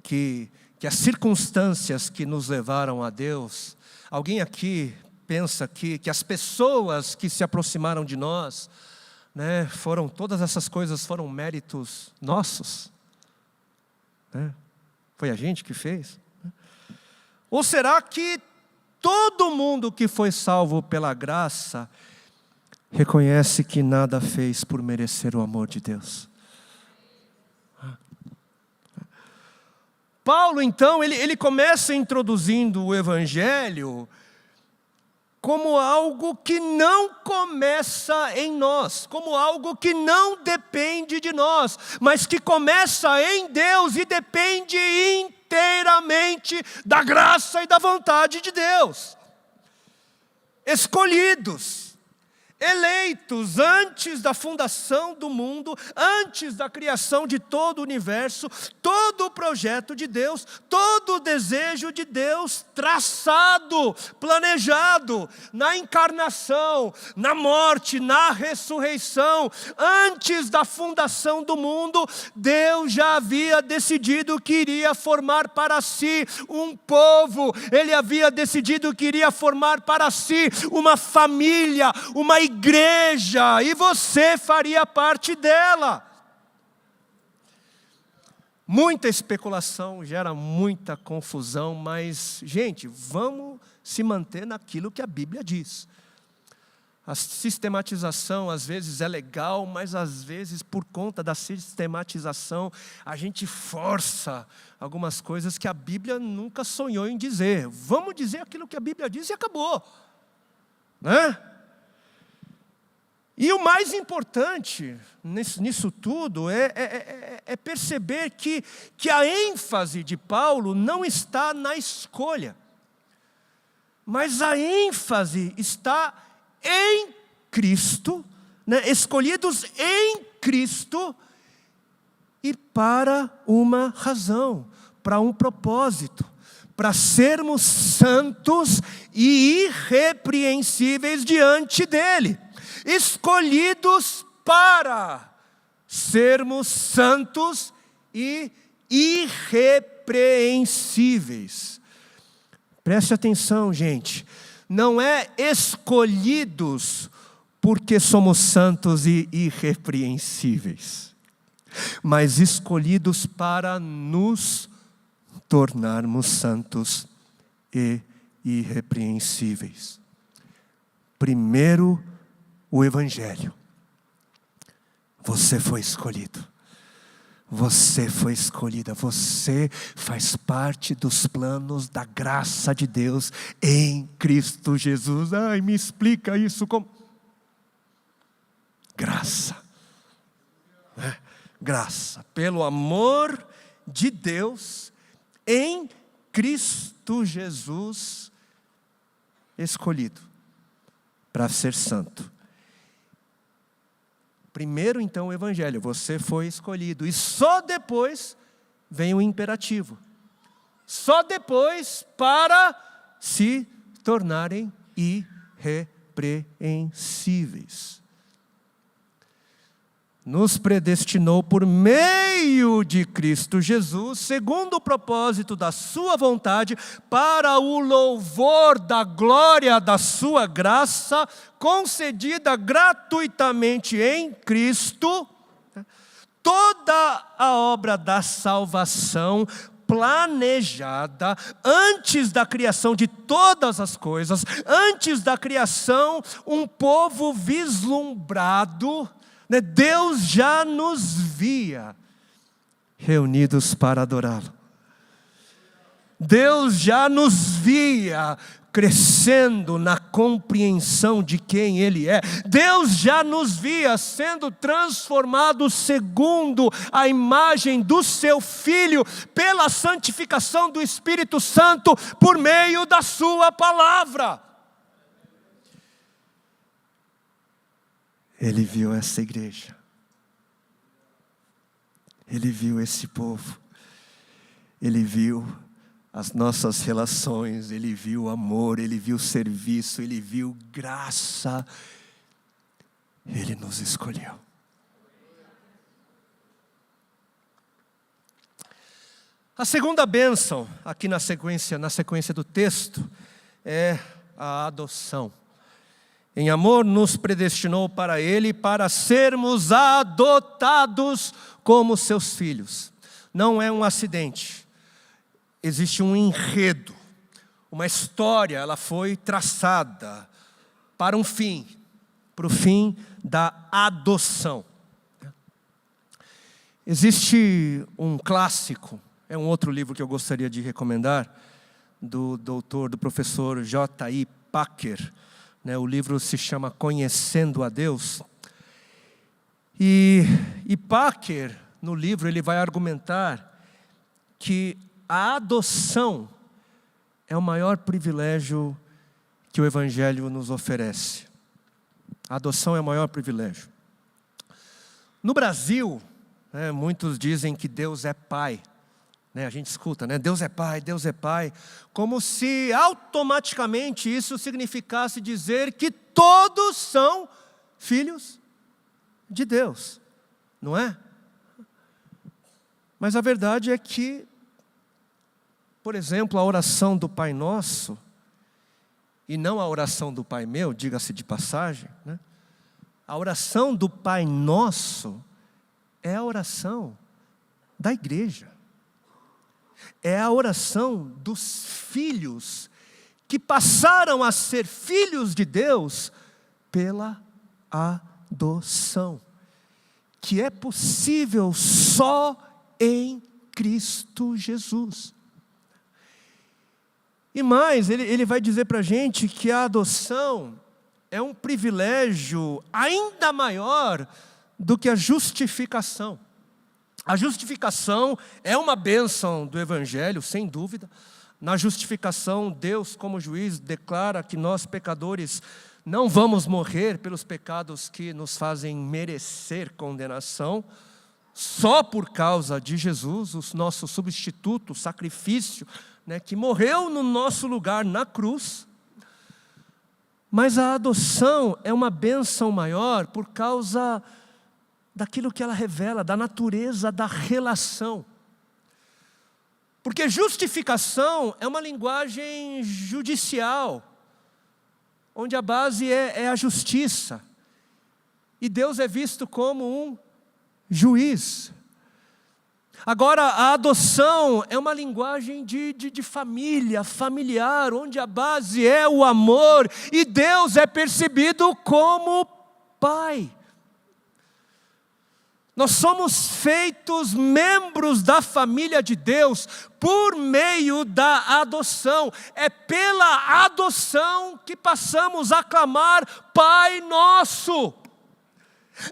que as circunstâncias que nos levaram a Deus, alguém aqui pensa que as pessoas que se aproximaram de nós, todas essas coisas foram méritos nossos? Foi a gente que fez? Ou será que todo mundo que foi salvo pela graça reconhece que nada fez por merecer o amor de Deus? Paulo, então, ele começa introduzindo o Evangelho como algo que não começa em nós, como algo que não depende de nós, mas que começa em Deus e depende inteiramente da graça e da vontade de Deus. Escolhidos, eleitos antes da fundação do mundo, antes da criação de todo o universo, todo o projeto de Deus, todo o desejo de Deus traçado, planejado na encarnação, na morte, na ressurreição. Antes da fundação do mundo, Deus já havia decidido que iria formar para si um povo, Ele havia decidido que iria formar para si uma família, uma igreja, e você faria parte dela. Muita especulação gera muita confusão, mas, gente, vamos se manter naquilo que a Bíblia diz. A sistematização às vezes é legal, mas às vezes por conta da sistematização a gente força algumas coisas que a Bíblia nunca sonhou em dizer. Vamos dizer aquilo que a Bíblia diz e acabou. E o mais importante nisso tudo é perceber que a ênfase de Paulo não está na escolha, mas a ênfase está em Cristo, escolhidos em Cristo e para uma razão, para um propósito, para sermos santos e irrepreensíveis diante dEle. Escolhidos para sermos santos e irrepreensíveis. Preste atenção, gente. Não é escolhidos porque somos santos e irrepreensíveis, mas escolhidos para nos tornarmos santos e irrepreensíveis. Primeiro, o Evangelho. Você foi escolhido. Você foi escolhida. Você faz parte dos planos da graça de Deus em Cristo Jesus. Ai, me explica isso como... Graça. Graça. Pelo amor de Deus em Cristo Jesus, escolhido para ser santo. Primeiro, então, o Evangelho, você foi escolhido. E só depois vem o imperativo. Só depois para se tornarem irrepreensíveis. Nos predestinou por meio de Cristo Jesus, segundo o propósito da sua vontade, para o louvor da glória da sua graça, concedida gratuitamente em Cristo. Toda a obra da salvação planejada antes da criação de todas as coisas, antes da criação, um povo vislumbrado. Deus já nos via reunidos para adorá-lo. Deus já nos via crescendo na compreensão de quem Ele é. Deus já nos via sendo transformados segundo a imagem do Seu Filho, pela santificação do Espírito Santo, por meio da Sua palavra. Ele viu essa igreja. Ele viu esse povo. Ele viu as nossas relações, Ele viu amor, Ele viu serviço, Ele viu graça. Ele nos escolheu. A segunda bênção, aqui na sequência do texto, é a adoção. Em amor nos predestinou para Ele, para sermos adotados como seus filhos. Não é um acidente. Existe um enredo, uma história, ela foi traçada para um fim, para o fim da adoção. Existe um clássico, é um outro livro que eu gostaria de recomendar, do professor J.I. Packer. O livro se chama Conhecendo a Deus. E Packer, no livro, ele vai argumentar que a adoção é o maior privilégio que o Evangelho nos oferece. A adoção é o maior privilégio. No Brasil, muitos dizem que Deus é Pai. A gente escuta, Deus é Pai, como se automaticamente isso significasse dizer que todos são filhos de Deus, não é? Mas a verdade é que, por exemplo, a oração do Pai Nosso, e não a oração do Pai Meu, diga-se de passagem, a oração do Pai Nosso é a oração da igreja. É a oração dos filhos que passaram a ser filhos de Deus pela adoção, que é possível só em Cristo Jesus. E mais, ele vai dizer para a gente que a adoção é um privilégio ainda maior do que a justificação. A justificação é uma bênção do Evangelho, sem dúvida. Na justificação, Deus, como juiz, declara que nós, pecadores, não vamos morrer pelos pecados que nos fazem merecer condenação, só por causa de Jesus, o nosso substituto, o sacrifício, que morreu no nosso lugar na cruz. Mas a adoção é uma bênção maior por causa daquilo que ela revela, da natureza da relação. Porque justificação é uma linguagem judicial, onde a base é a justiça. E Deus é visto como um juiz. Agora, a adoção é uma linguagem de família, familiar, onde a base é o amor, e Deus é percebido como Pai. Nós somos feitos membros da família de Deus por meio da adoção. É pela adoção que passamos a clamar Pai Nosso.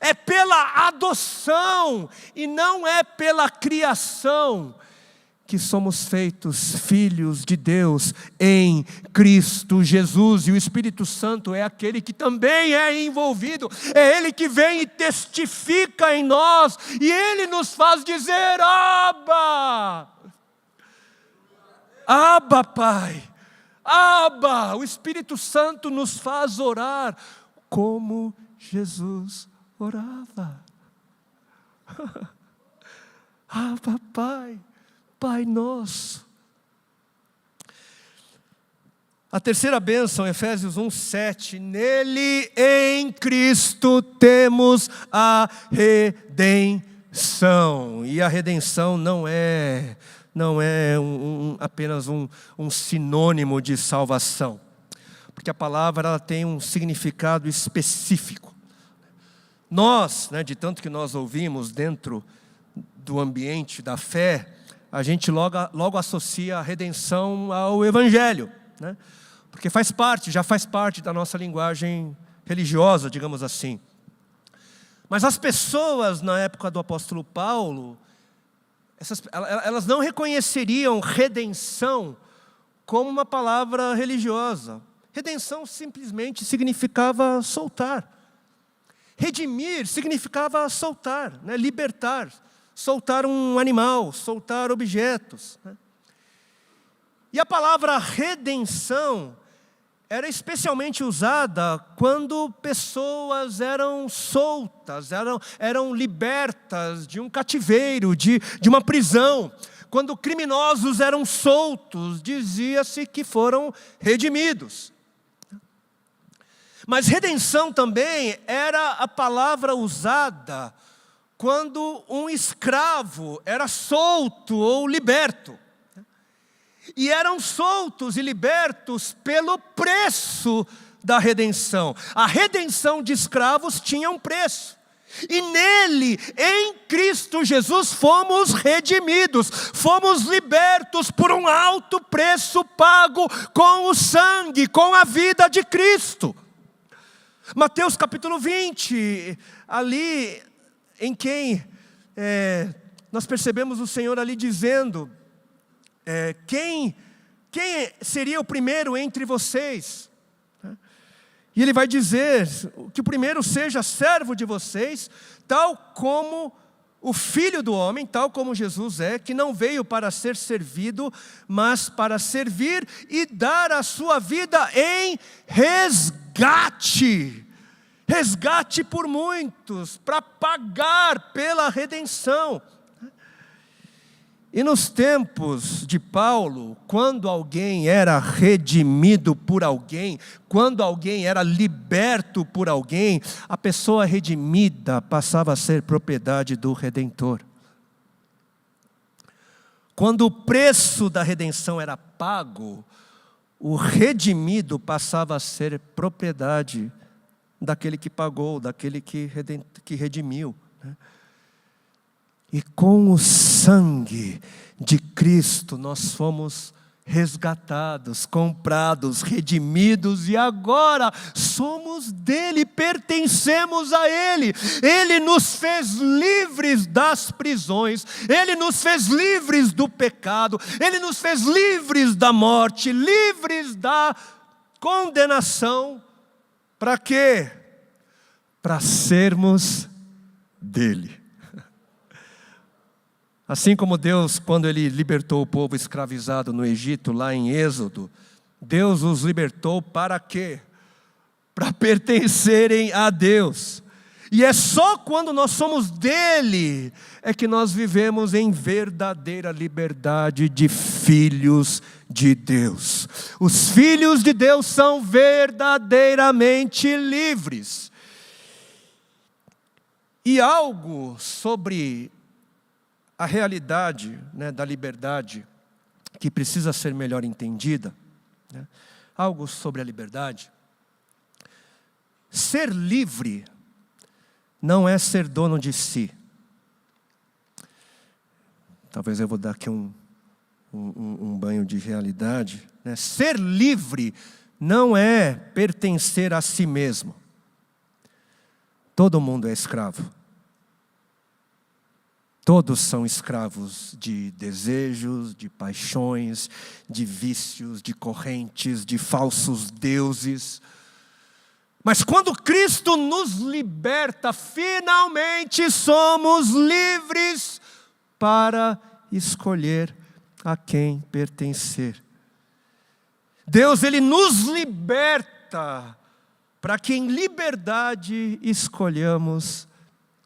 É pela adoção e não é pela criação que somos feitos filhos de Deus em Cristo Jesus. E o Espírito Santo é aquele que também é envolvido. É Ele que vem e testifica em nós. E Ele nos faz dizer: Abba! Abba, Pai! Abba! O Espírito Santo nos faz orar como Jesus orava. Abba, Pai! Pai Nosso. A terceira bênção, Efésios 1:7, nele em Cristo temos a redenção. E a redenção não é apenas um sinônimo de salvação, porque a palavra ela tem um significado específico. Nós, de tanto que nós ouvimos dentro do ambiente da fé, a gente logo associa a redenção ao Evangelho, porque já faz parte da nossa linguagem religiosa, digamos assim. Mas as pessoas na época do apóstolo Paulo, elas não reconheceriam redenção como uma palavra religiosa. Redenção simplesmente significava soltar. Redimir significava soltar, né? Libertar, soltar um animal, soltar objetos, né? E a palavra redenção era especialmente usada quando pessoas eram soltas, eram libertas de um cativeiro, de uma prisão. Quando criminosos eram soltos, dizia-se que foram redimidos. Mas redenção também era a palavra usada quando um escravo era solto ou liberto. E eram soltos e libertos pelo preço da redenção. A redenção de escravos tinha um preço. E nele, em Cristo Jesus, fomos redimidos. Fomos libertos por um alto preço pago com o sangue, com a vida de Cristo. Mateus capítulo 20, ali em quem nós percebemos o Senhor ali dizendo... Quem seria o primeiro entre vocês? E ele vai dizer que o primeiro seja servo de vocês, tal como o Filho do Homem, tal como Jesus é, que não veio para ser servido, mas para servir e dar a sua vida em resgate. Resgate por muitos, para pagar pela redenção. E nos tempos de Paulo, quando alguém era redimido por alguém, quando alguém era liberto por alguém, a pessoa redimida passava a ser propriedade do Redentor. Quando o preço da redenção era pago, o redimido passava a ser propriedade daquele que pagou, daquele que redimiu. E com o sangue de Cristo nós fomos resgatados, comprados, redimidos e agora somos dele, pertencemos a ele. Ele nos fez livres das prisões, ele nos fez livres do pecado, ele nos fez livres da morte, livres da condenação. Para quê? Para sermos dele. Assim como Deus, quando Ele libertou o povo escravizado no Egito, lá em Êxodo, Deus os libertou para quê? Para pertencerem a Deus. E é só quando nós somos dele, é que nós vivemos em verdadeira liberdade de filhos de Deus. Os filhos de Deus são verdadeiramente livres. E algo sobre a realidade, da liberdade, que precisa ser melhor entendida, algo sobre a liberdade. Ser livre não é ser dono de si. Talvez eu vou dar aqui um banho de realidade. Ser livre não é pertencer a si mesmo. Todo mundo é escravo. Todos são escravos de desejos, de paixões, de vícios, de correntes, de falsos deuses. Mas quando Cristo nos liberta, finalmente somos livres para escolher a quem pertencer. Deus, Ele nos liberta para que em liberdade escolhamos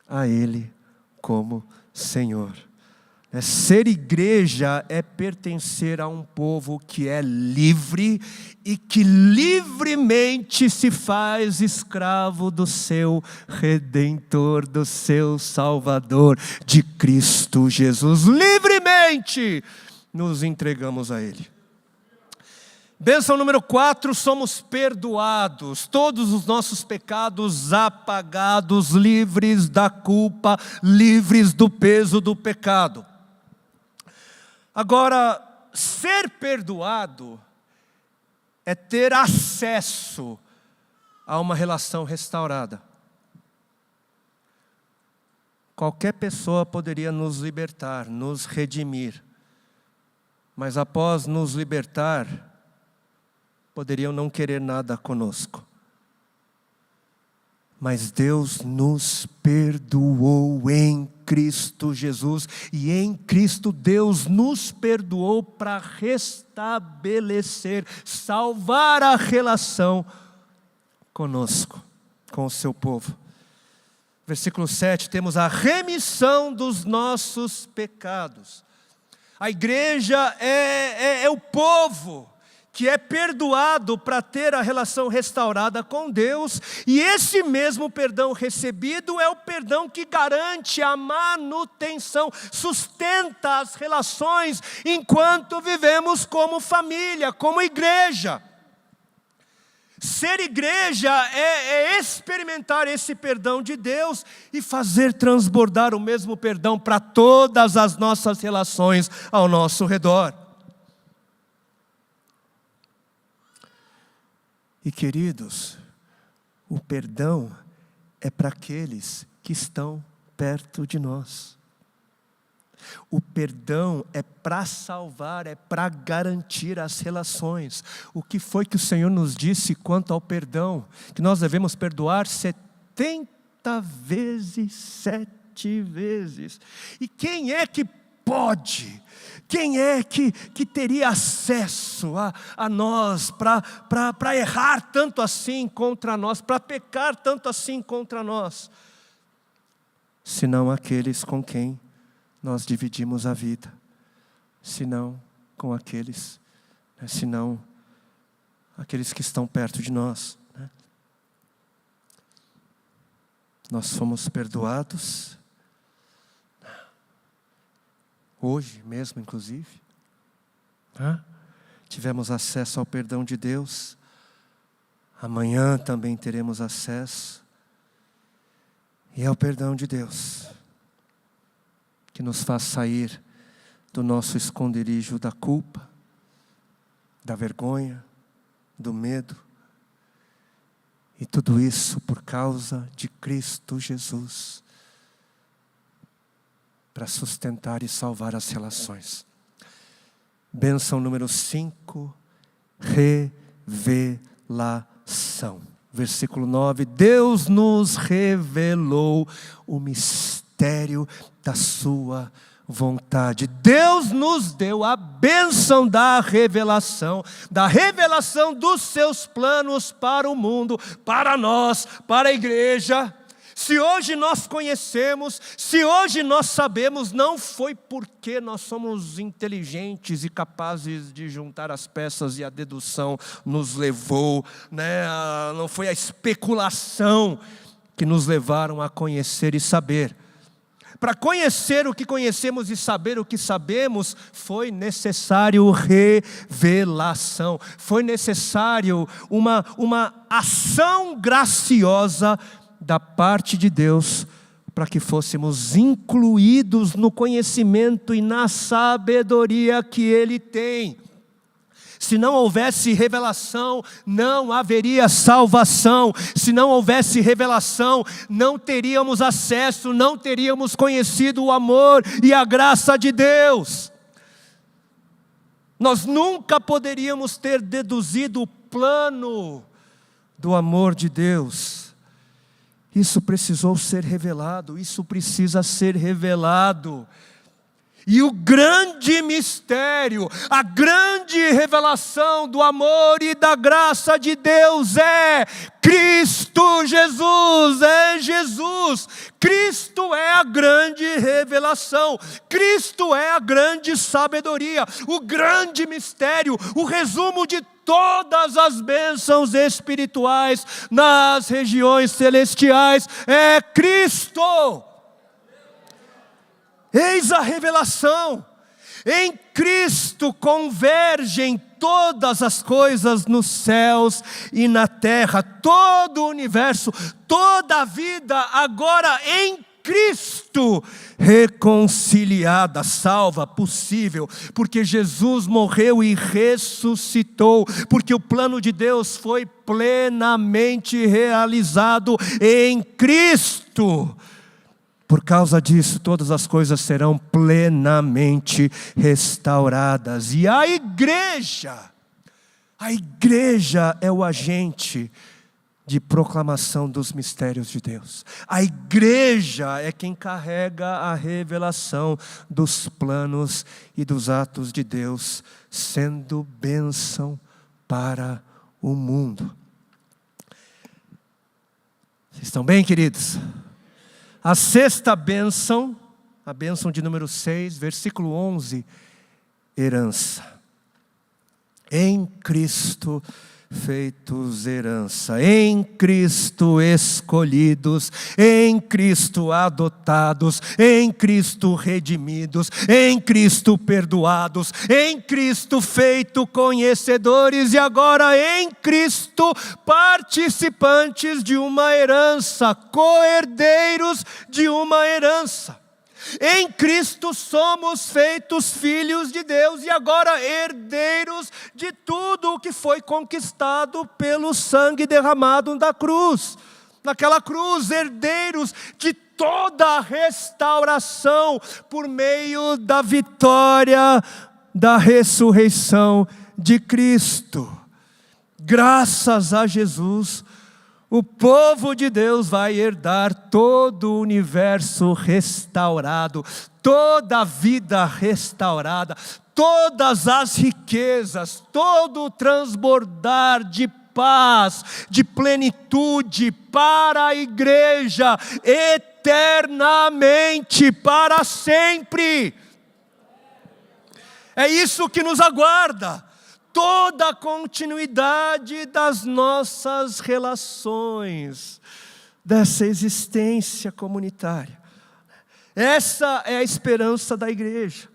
a Ele como Senhor. Ser igreja é pertencer a um povo que é livre e que livremente se faz escravo do seu Redentor, do seu Salvador, de Cristo Jesus. Livremente nos entregamos a Ele. Bênção número 4, somos perdoados, todos os nossos pecados apagados, livres da culpa, livres do peso do pecado. Agora, ser perdoado é ter acesso a uma relação restaurada. Qualquer pessoa poderia nos libertar, nos redimir. Mas após nos libertar, poderiam não querer nada conosco. Mas Deus nos perdoou em Cristo Jesus. E em Cristo Deus nos perdoou para restabelecer, salvar a relação conosco, com o seu povo. Versículo 7, temos a remissão dos nossos pecados. A igreja é o povo que é perdoado para ter a relação restaurada com Deus, e esse mesmo perdão recebido é o perdão que garante a manutenção, sustenta as relações enquanto vivemos como família, como igreja. Ser igreja é experimentar esse perdão de Deus e fazer transbordar o mesmo perdão para todas as nossas relações ao nosso redor. E queridos, o perdão é para aqueles que estão perto de nós. O perdão é para salvar, é para garantir as relações. O que foi que o Senhor nos disse quanto ao perdão? Que nós devemos perdoar 70 vezes, 7 vezes. E quem é que pode? Quem é que teria acesso a nós para errar tanto assim contra nós, para pecar tanto assim contra nós? Senão aqueles com quem nós dividimos a vida, senão com aqueles, senão aqueles que estão perto de nós. Nós fomos perdoados, hoje mesmo inclusive, tivemos acesso ao perdão de Deus, amanhã também teremos acesso, e é o perdão de Deus que nos faz sair do nosso esconderijo da culpa, da vergonha, do medo. E tudo isso por causa de Cristo Jesus, para sustentar e salvar as relações. Bênção número 5, revelação. Versículo 9, Deus nos revelou o mistério da sua vontade. Deus nos deu a bênção da revelação dos seus planos para o mundo, para nós, para a igreja. Se hoje nós conhecemos, se hoje nós sabemos, não foi porque nós somos inteligentes e capazes de juntar as peças e a dedução nos levou, não foi a especulação que nos levaram a conhecer e saber. Para conhecer o que conhecemos e saber o que sabemos, foi necessário revelação. Foi necessário uma ação graciosa da parte de Deus, para que fôssemos incluídos no conhecimento e na sabedoria que Ele tem. Se não houvesse revelação, não haveria salvação. Se não houvesse revelação, não teríamos acesso, não teríamos conhecido o amor e a graça de Deus. Nós nunca poderíamos ter deduzido o plano do amor de Deus. Isso precisou ser revelado, isso precisa ser revelado. E o grande mistério, a grande revelação do amor e da graça de Deus é Cristo Jesus, é Jesus. Cristo é a grande revelação, Cristo é a grande sabedoria, o grande mistério, o resumo de todas as bênçãos espirituais nas regiões celestiais é Cristo. Eis a revelação, em Cristo convergem todas as coisas nos céus e na terra, todo o universo, toda a vida agora em Cristo, reconciliada, salva, possível, porque Jesus morreu e ressuscitou, porque o plano de Deus foi plenamente realizado em Cristo. Por causa disso, todas as coisas serão plenamente restauradas. E a igreja é o agente de proclamação dos mistérios de Deus. A igreja é quem carrega a revelação dos planos e dos atos de Deus, sendo bênção para o mundo. Vocês estão bem, queridos? A sexta bênção, a bênção de número 6, versículo 11, herança. Em Cristo feitos herança, em Cristo escolhidos, em Cristo adotados, em Cristo redimidos, em Cristo perdoados, em Cristo feito conhecedores e agora em Cristo participantes de uma herança, co-herdeiros de uma herança. Em Cristo somos feitos filhos de Deus e agora herdeiros de tudo o que foi conquistado pelo sangue derramado da cruz. Naquela cruz, herdeiros de toda a restauração por meio da vitória da ressurreição de Cristo. Graças a Jesus, o povo de Deus vai herdar todo o universo restaurado, toda a vida restaurada, todas as riquezas, todo o transbordar de paz, de plenitude para a igreja, eternamente, para sempre. É isso que nos aguarda. Toda a continuidade das nossas relações, dessa existência comunitária. Essa é a esperança da igreja.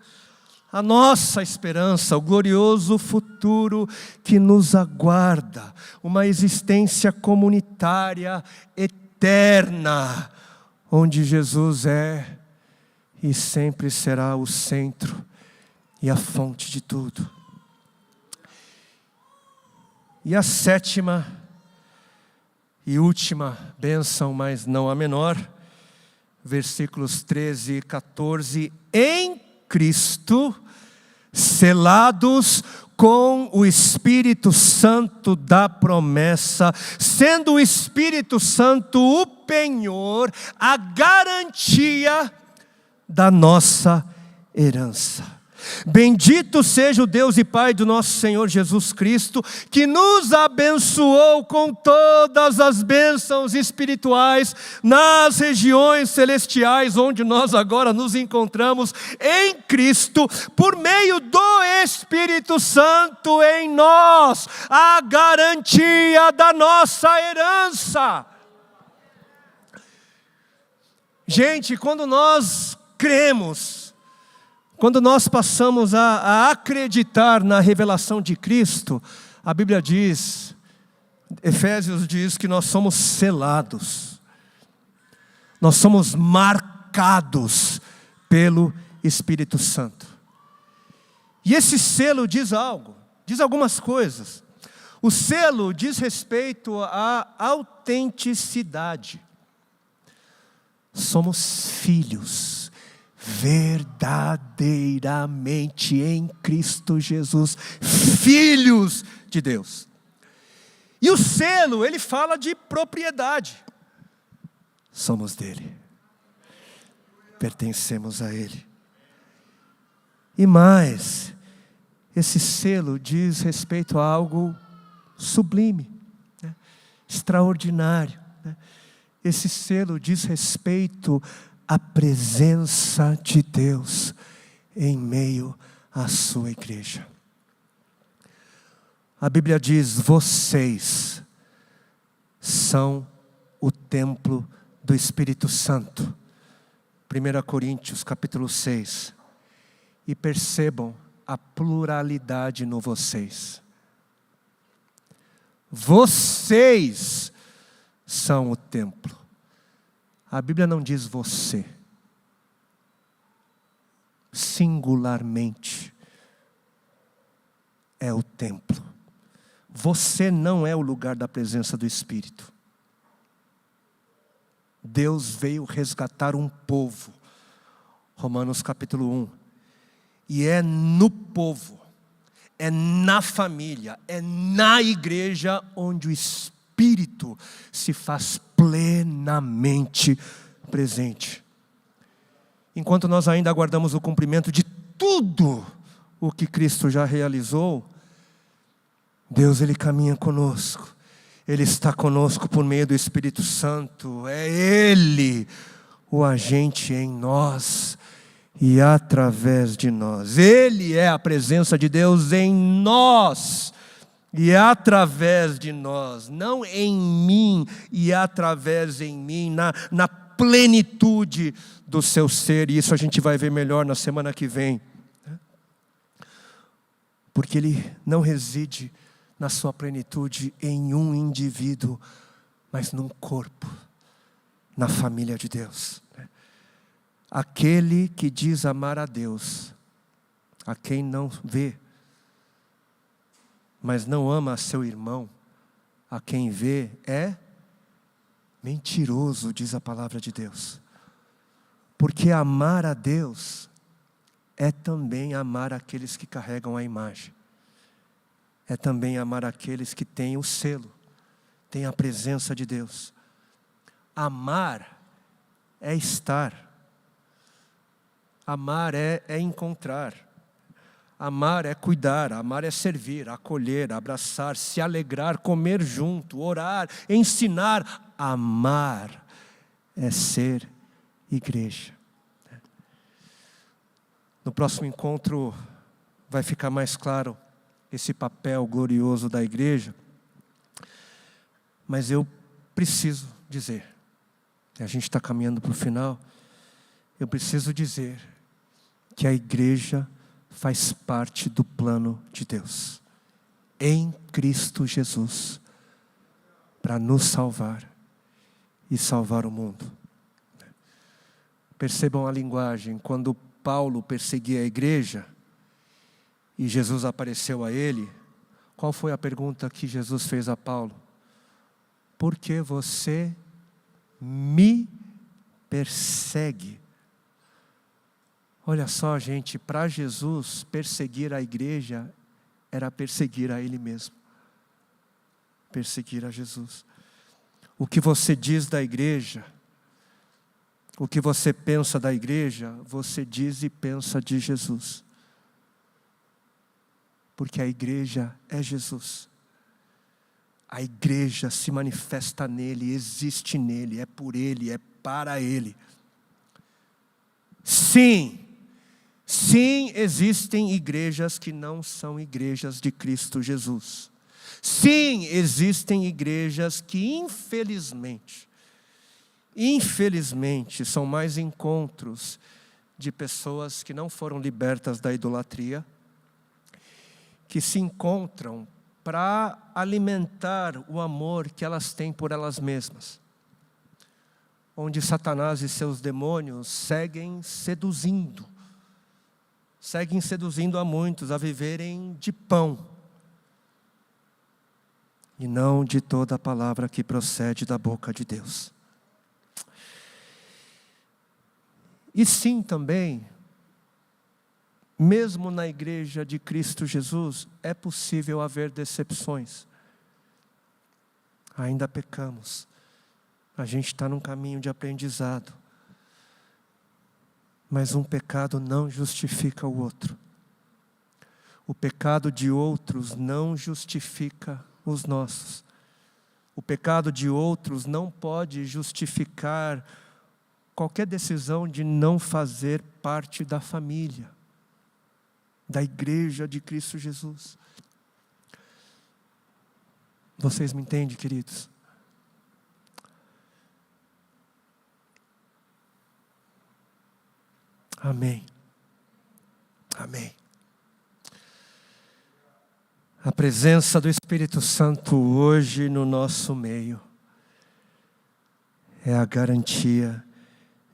A nossa esperança, o glorioso futuro que nos aguarda. Uma existência comunitária eterna, onde Jesus é e sempre será o centro e a fonte de tudo. E a sétima e última bênção, mas não a menor, versículos 13 e 14. Em Cristo, selados com o Espírito Santo da promessa, sendo o Espírito Santo o penhor, a garantia da nossa herança. Bendito seja o Deus e Pai do nosso Senhor Jesus Cristo, que nos abençoou com todas as bênçãos espirituais nas regiões celestiais, onde nós agora nos encontramos em Cristo, por meio do Espírito Santo em nós, a garantia da nossa herança. Gente, quando nós cremos, quando nós passamos a acreditar na revelação de Cristo, a Bíblia diz, Efésios diz que nós somos selados, nós somos marcados pelo Espírito Santo. E esse selo diz algo, diz algumas coisas. O selo diz respeito à autenticidade. Somos filhos verdadeiramente em Cristo Jesus, filhos de Deus. E o selo, ele fala de propriedade. Somos dele, pertencemos a ele. E mais, esse selo diz respeito a algo sublime, né? Extraordinário, né? Esse selo diz respeito a presença de Deus em meio à sua igreja. A Bíblia diz: vocês são o templo do Espírito Santo. 1 Coríntios capítulo 6. E percebam a pluralidade no vocês. Vocês são o templo. A Bíblia não diz você. Singularmente é o templo. Você não é o lugar da presença do Espírito. Deus veio resgatar um povo. Romanos capítulo 1. E é no povo, é na família, é na igreja onde o Espírito se faz plenamente presente. Enquanto nós ainda aguardamos o cumprimento de tudo o que Cristo já realizou, Deus, Ele caminha conosco. Ele está conosco por meio do Espírito Santo. É Ele o agente em nós e através de nós. Ele é a presença de Deus em nós e através de nós. Não em mim e através em mim, na plenitude do seu ser. E isso a gente vai ver melhor na semana que vem. Porque Ele não reside na sua plenitude em um indivíduo, mas num corpo, na família de Deus. Aquele que diz amar a Deus, a quem não vê, mas não ama a seu irmão, a quem vê, é mentiroso, diz a palavra de Deus. Porque amar a Deus é também amar aqueles que carregam a imagem. É também amar aqueles que têm o selo, têm a presença de Deus. Amar é estar. Amar é encontrar. Amar é cuidar, amar é servir, acolher, abraçar, se alegrar, comer junto, orar, ensinar. Amar é ser igreja. No próximo encontro vai ficar mais claro esse papel glorioso da igreja. Mas eu preciso dizer, a gente está caminhando para o final, eu preciso dizer que a igreja faz parte do plano de Deus, em Cristo Jesus, para nos salvar e salvar o mundo. Percebam a linguagem, quando Paulo perseguia a igreja, e Jesus apareceu a ele, qual foi a pergunta que Jesus fez a Paulo? Por que você me persegue? Olha só, gente, para Jesus, perseguir a igreja era perseguir a Ele mesmo. Perseguir a Jesus. O que você diz da igreja, o que você pensa da igreja, você diz e pensa de Jesus. Porque a igreja é Jesus. A igreja se manifesta nele, existe nele, é por ele, é para ele. Sim, existem igrejas que não são igrejas de Cristo Jesus. Sim, existem igrejas que infelizmente, são mais encontros de pessoas que não foram libertas da idolatria, que se encontram para alimentar o amor que elas têm por elas mesmas. Onde Satanás e seus demônios seguem seduzindo a muitos a viverem de pão, e não de toda a palavra que procede da boca de Deus. E sim também, mesmo na igreja de Cristo Jesus, é possível haver decepções. Ainda pecamos. A gente está num caminho de aprendizado. Mas um pecado não justifica o outro. O pecado de outros não justifica os nossos. O pecado de outros não pode justificar qualquer decisão de não fazer parte da família, da igreja de Cristo Jesus. Vocês me entendem, queridos? Amém. Amém. A presença do Espírito Santo hoje no nosso meio é a garantia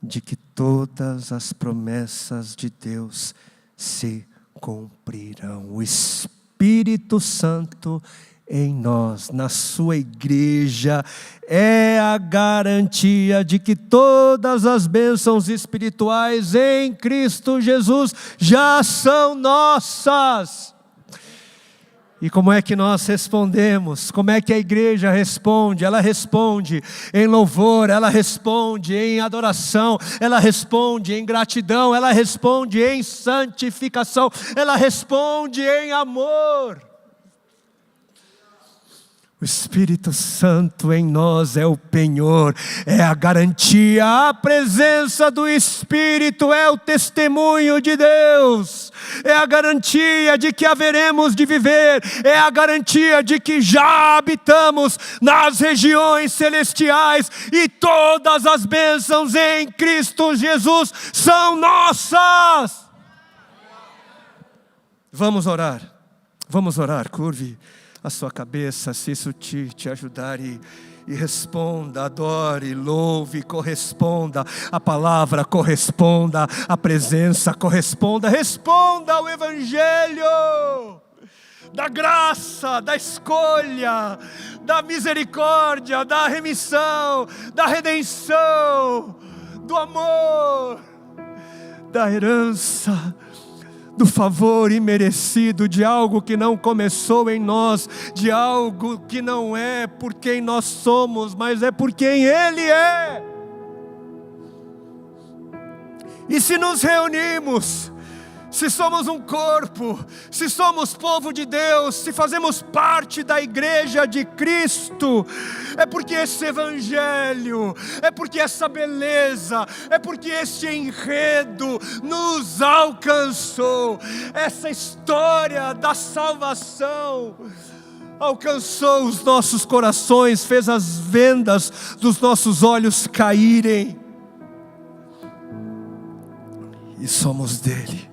de que todas as promessas de Deus se cumprirão. O Espírito Santo em nós, na sua igreja, é a garantia de que todas as bênçãos espirituais em Cristo Jesus já são nossas. E como é que nós respondemos? Como é que a igreja responde? Ela responde em louvor, ela responde em adoração, ela responde em gratidão, ela responde em santificação, ela responde em amor. O Espírito Santo em nós é o penhor, é a garantia, a presença do Espírito é o testemunho de Deus, é a garantia de que haveremos de viver, é a garantia de que já habitamos nas regiões celestiais e todas as bênçãos em Cristo Jesus são nossas. Vamos orar, curve a sua cabeça, se isso te ajudar, e responda, adore, louve, corresponda, a palavra corresponda, a presença corresponda, responda ao Evangelho da graça, da escolha, da misericórdia, da remissão, da redenção, do amor, da herança, do favor imerecido, de algo que não começou em nós, de algo que não é por quem nós somos, mas é por quem Ele é. E se nos reunimos, se somos um corpo, se somos povo de Deus, se fazemos parte da igreja de Cristo, é porque esse Evangelho, é porque essa beleza, é porque este enredo nos alcançou. Essa história da salvação alcançou os nossos corações, fez as vendas dos nossos olhos caírem, e somos dele.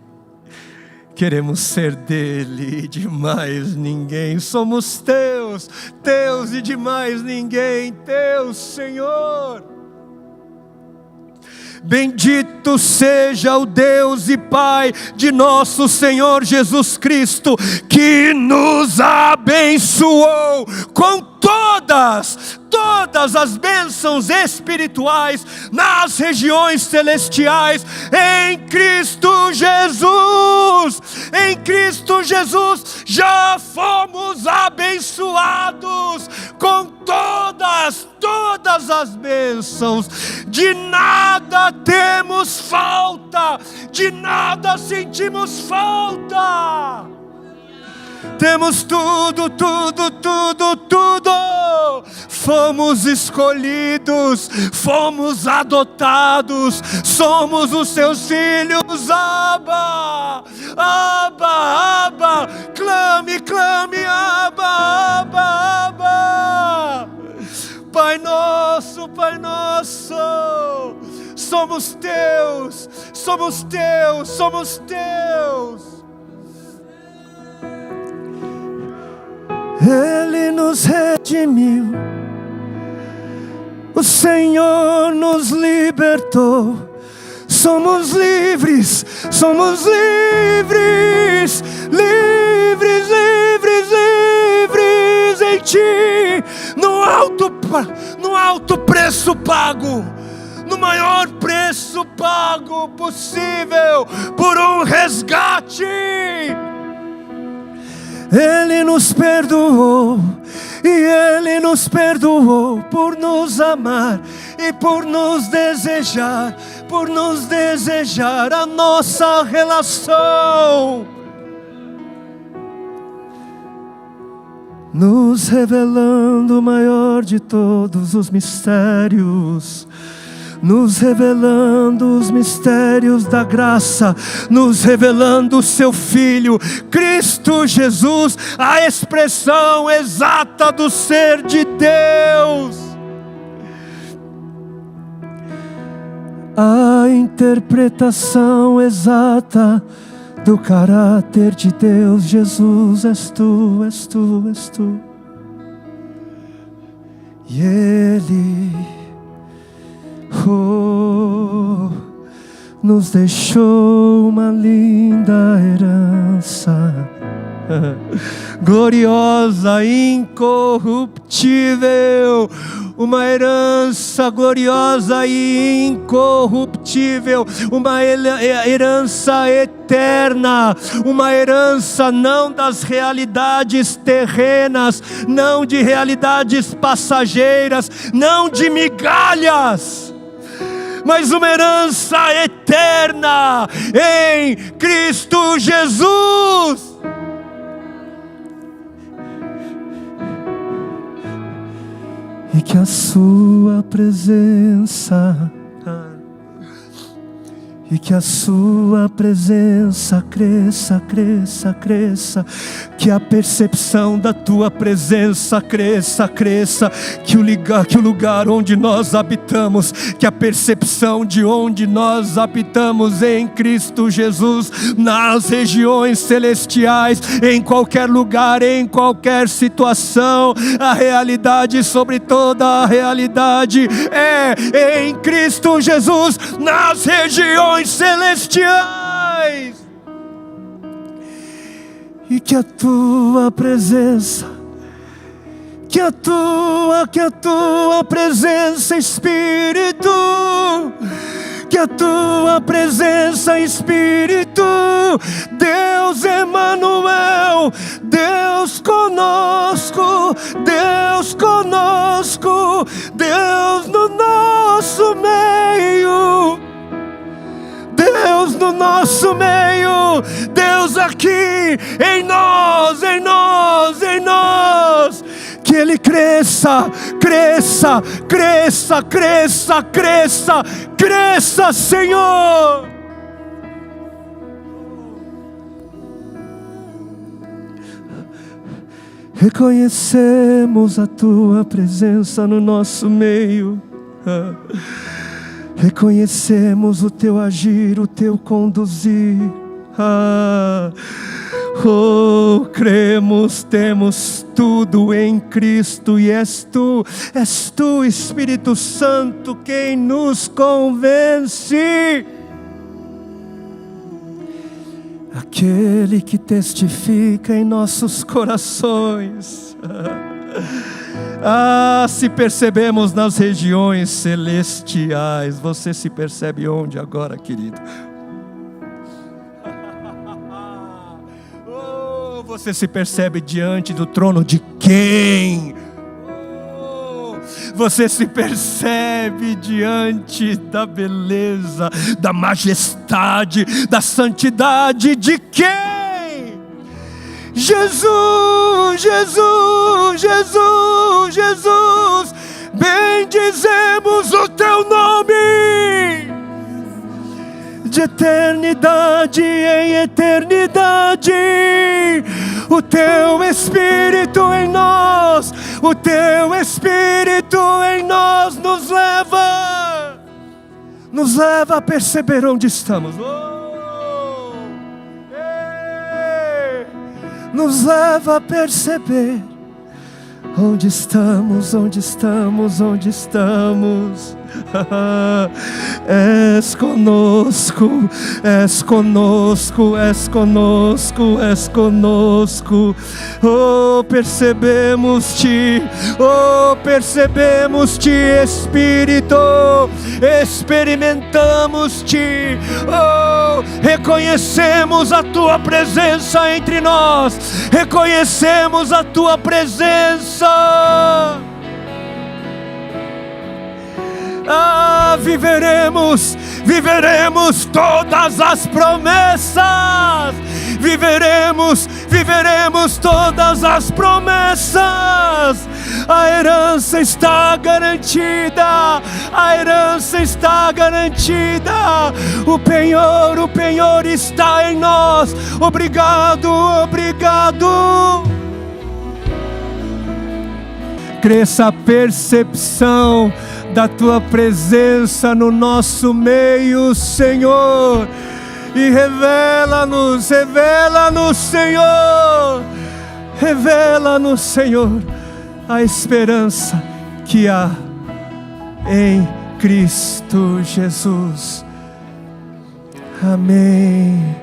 Queremos ser dele e de mais ninguém. Somos teus, teus e de mais ninguém, teus, Senhor. Bendito seja o Deus e Pai de nosso Senhor Jesus Cristo, que nos abençoou com todas as bênçãos espirituais nas regiões celestiais em Cristo Jesus. Em Cristo Jesus já fomos abençoados com todas as bênçãos. De nada temos falta, de nada sentimos falta. Temos tudo. Fomos escolhidos, fomos adotados, somos os seus filhos. Abba, Abba, Abba, clame, Abba, Abba, Abba. Pai nosso, somos teus, somos teus, somos teus. Ele nos redimiu, o Senhor nos libertou. Somos livres, somos livres, livres, livres, livres em Ti, no alto preço pago, no maior preço pago possível, por um resgate. Ele nos perdoou, e Ele nos perdoou por nos amar e por nos desejar a nossa relação, nos revelando o maior de todos os mistérios, nos revelando os mistérios da graça, nos revelando o seu Filho, Cristo Jesus, a expressão exata do ser de Deus, a interpretação exata do caráter de Deus. Jesus, és tu, és tu, és tu. E nos deixou uma linda herança, gloriosa, incorruptível, uma herança gloriosa e incorruptível, uma herança eterna, uma herança não das realidades terrenas, não de realidades passageiras, não de migalhas, mas uma herança eterna em Cristo Jesus. E que a sua presença, e que a sua presença cresça, cresça, cresça, que a percepção da tua presença cresça, cresça, que o lugar onde nós habitamos, que a percepção de onde nós habitamos em Cristo Jesus, nas regiões celestiais, em qualquer lugar, em qualquer situação, a realidade sobre toda a realidade é em Cristo Jesus, nas regiões celestiais. E que a tua presença, que a tua presença, Espírito, que a tua presença, Espírito, Deus Emanuel, Deus conosco, Deus conosco, Deus no nosso meio, Deus no nosso meio, Deus aqui em nós, em nós, em nós. Que Ele cresça, cresça, cresça, cresça, cresça, cresça, Senhor. Reconhecemos a Tua presença no nosso meio. Reconhecemos o Teu agir, o Teu conduzir. Cremos, temos tudo em Cristo, e és Tu, Espírito Santo, quem nos convence. Aquele que testifica em nossos corações. Se percebemos nas regiões celestiais, você se percebe onde agora, querido? Você se percebe diante do trono de quem? Você se percebe diante da beleza, da majestade, da santidade de quem? Jesus, Jesus, Jesus, Jesus, bendizemos o Teu nome. De eternidade em eternidade, o Teu Espírito em nós, o Teu Espírito em nós nos leva a perceber onde estamos. Nos leva a perceber onde estamos, onde estamos, onde estamos. És conosco, és conosco, és conosco, és conosco. Percebemos-te, percebemos-te, Espírito, experimentamos-te, reconhecemos a Tua presença entre nós, reconhecemos a Tua presença. Viveremos todas as promessas, viveremos todas as promessas. A herança está garantida, a herança está garantida. O penhor está em nós. Obrigado, obrigado. Cresça a percepção da Tua presença no nosso meio, Senhor, e revela-nos, Senhor, revela-nos, Senhor, a esperança que há em Cristo Jesus. Amém.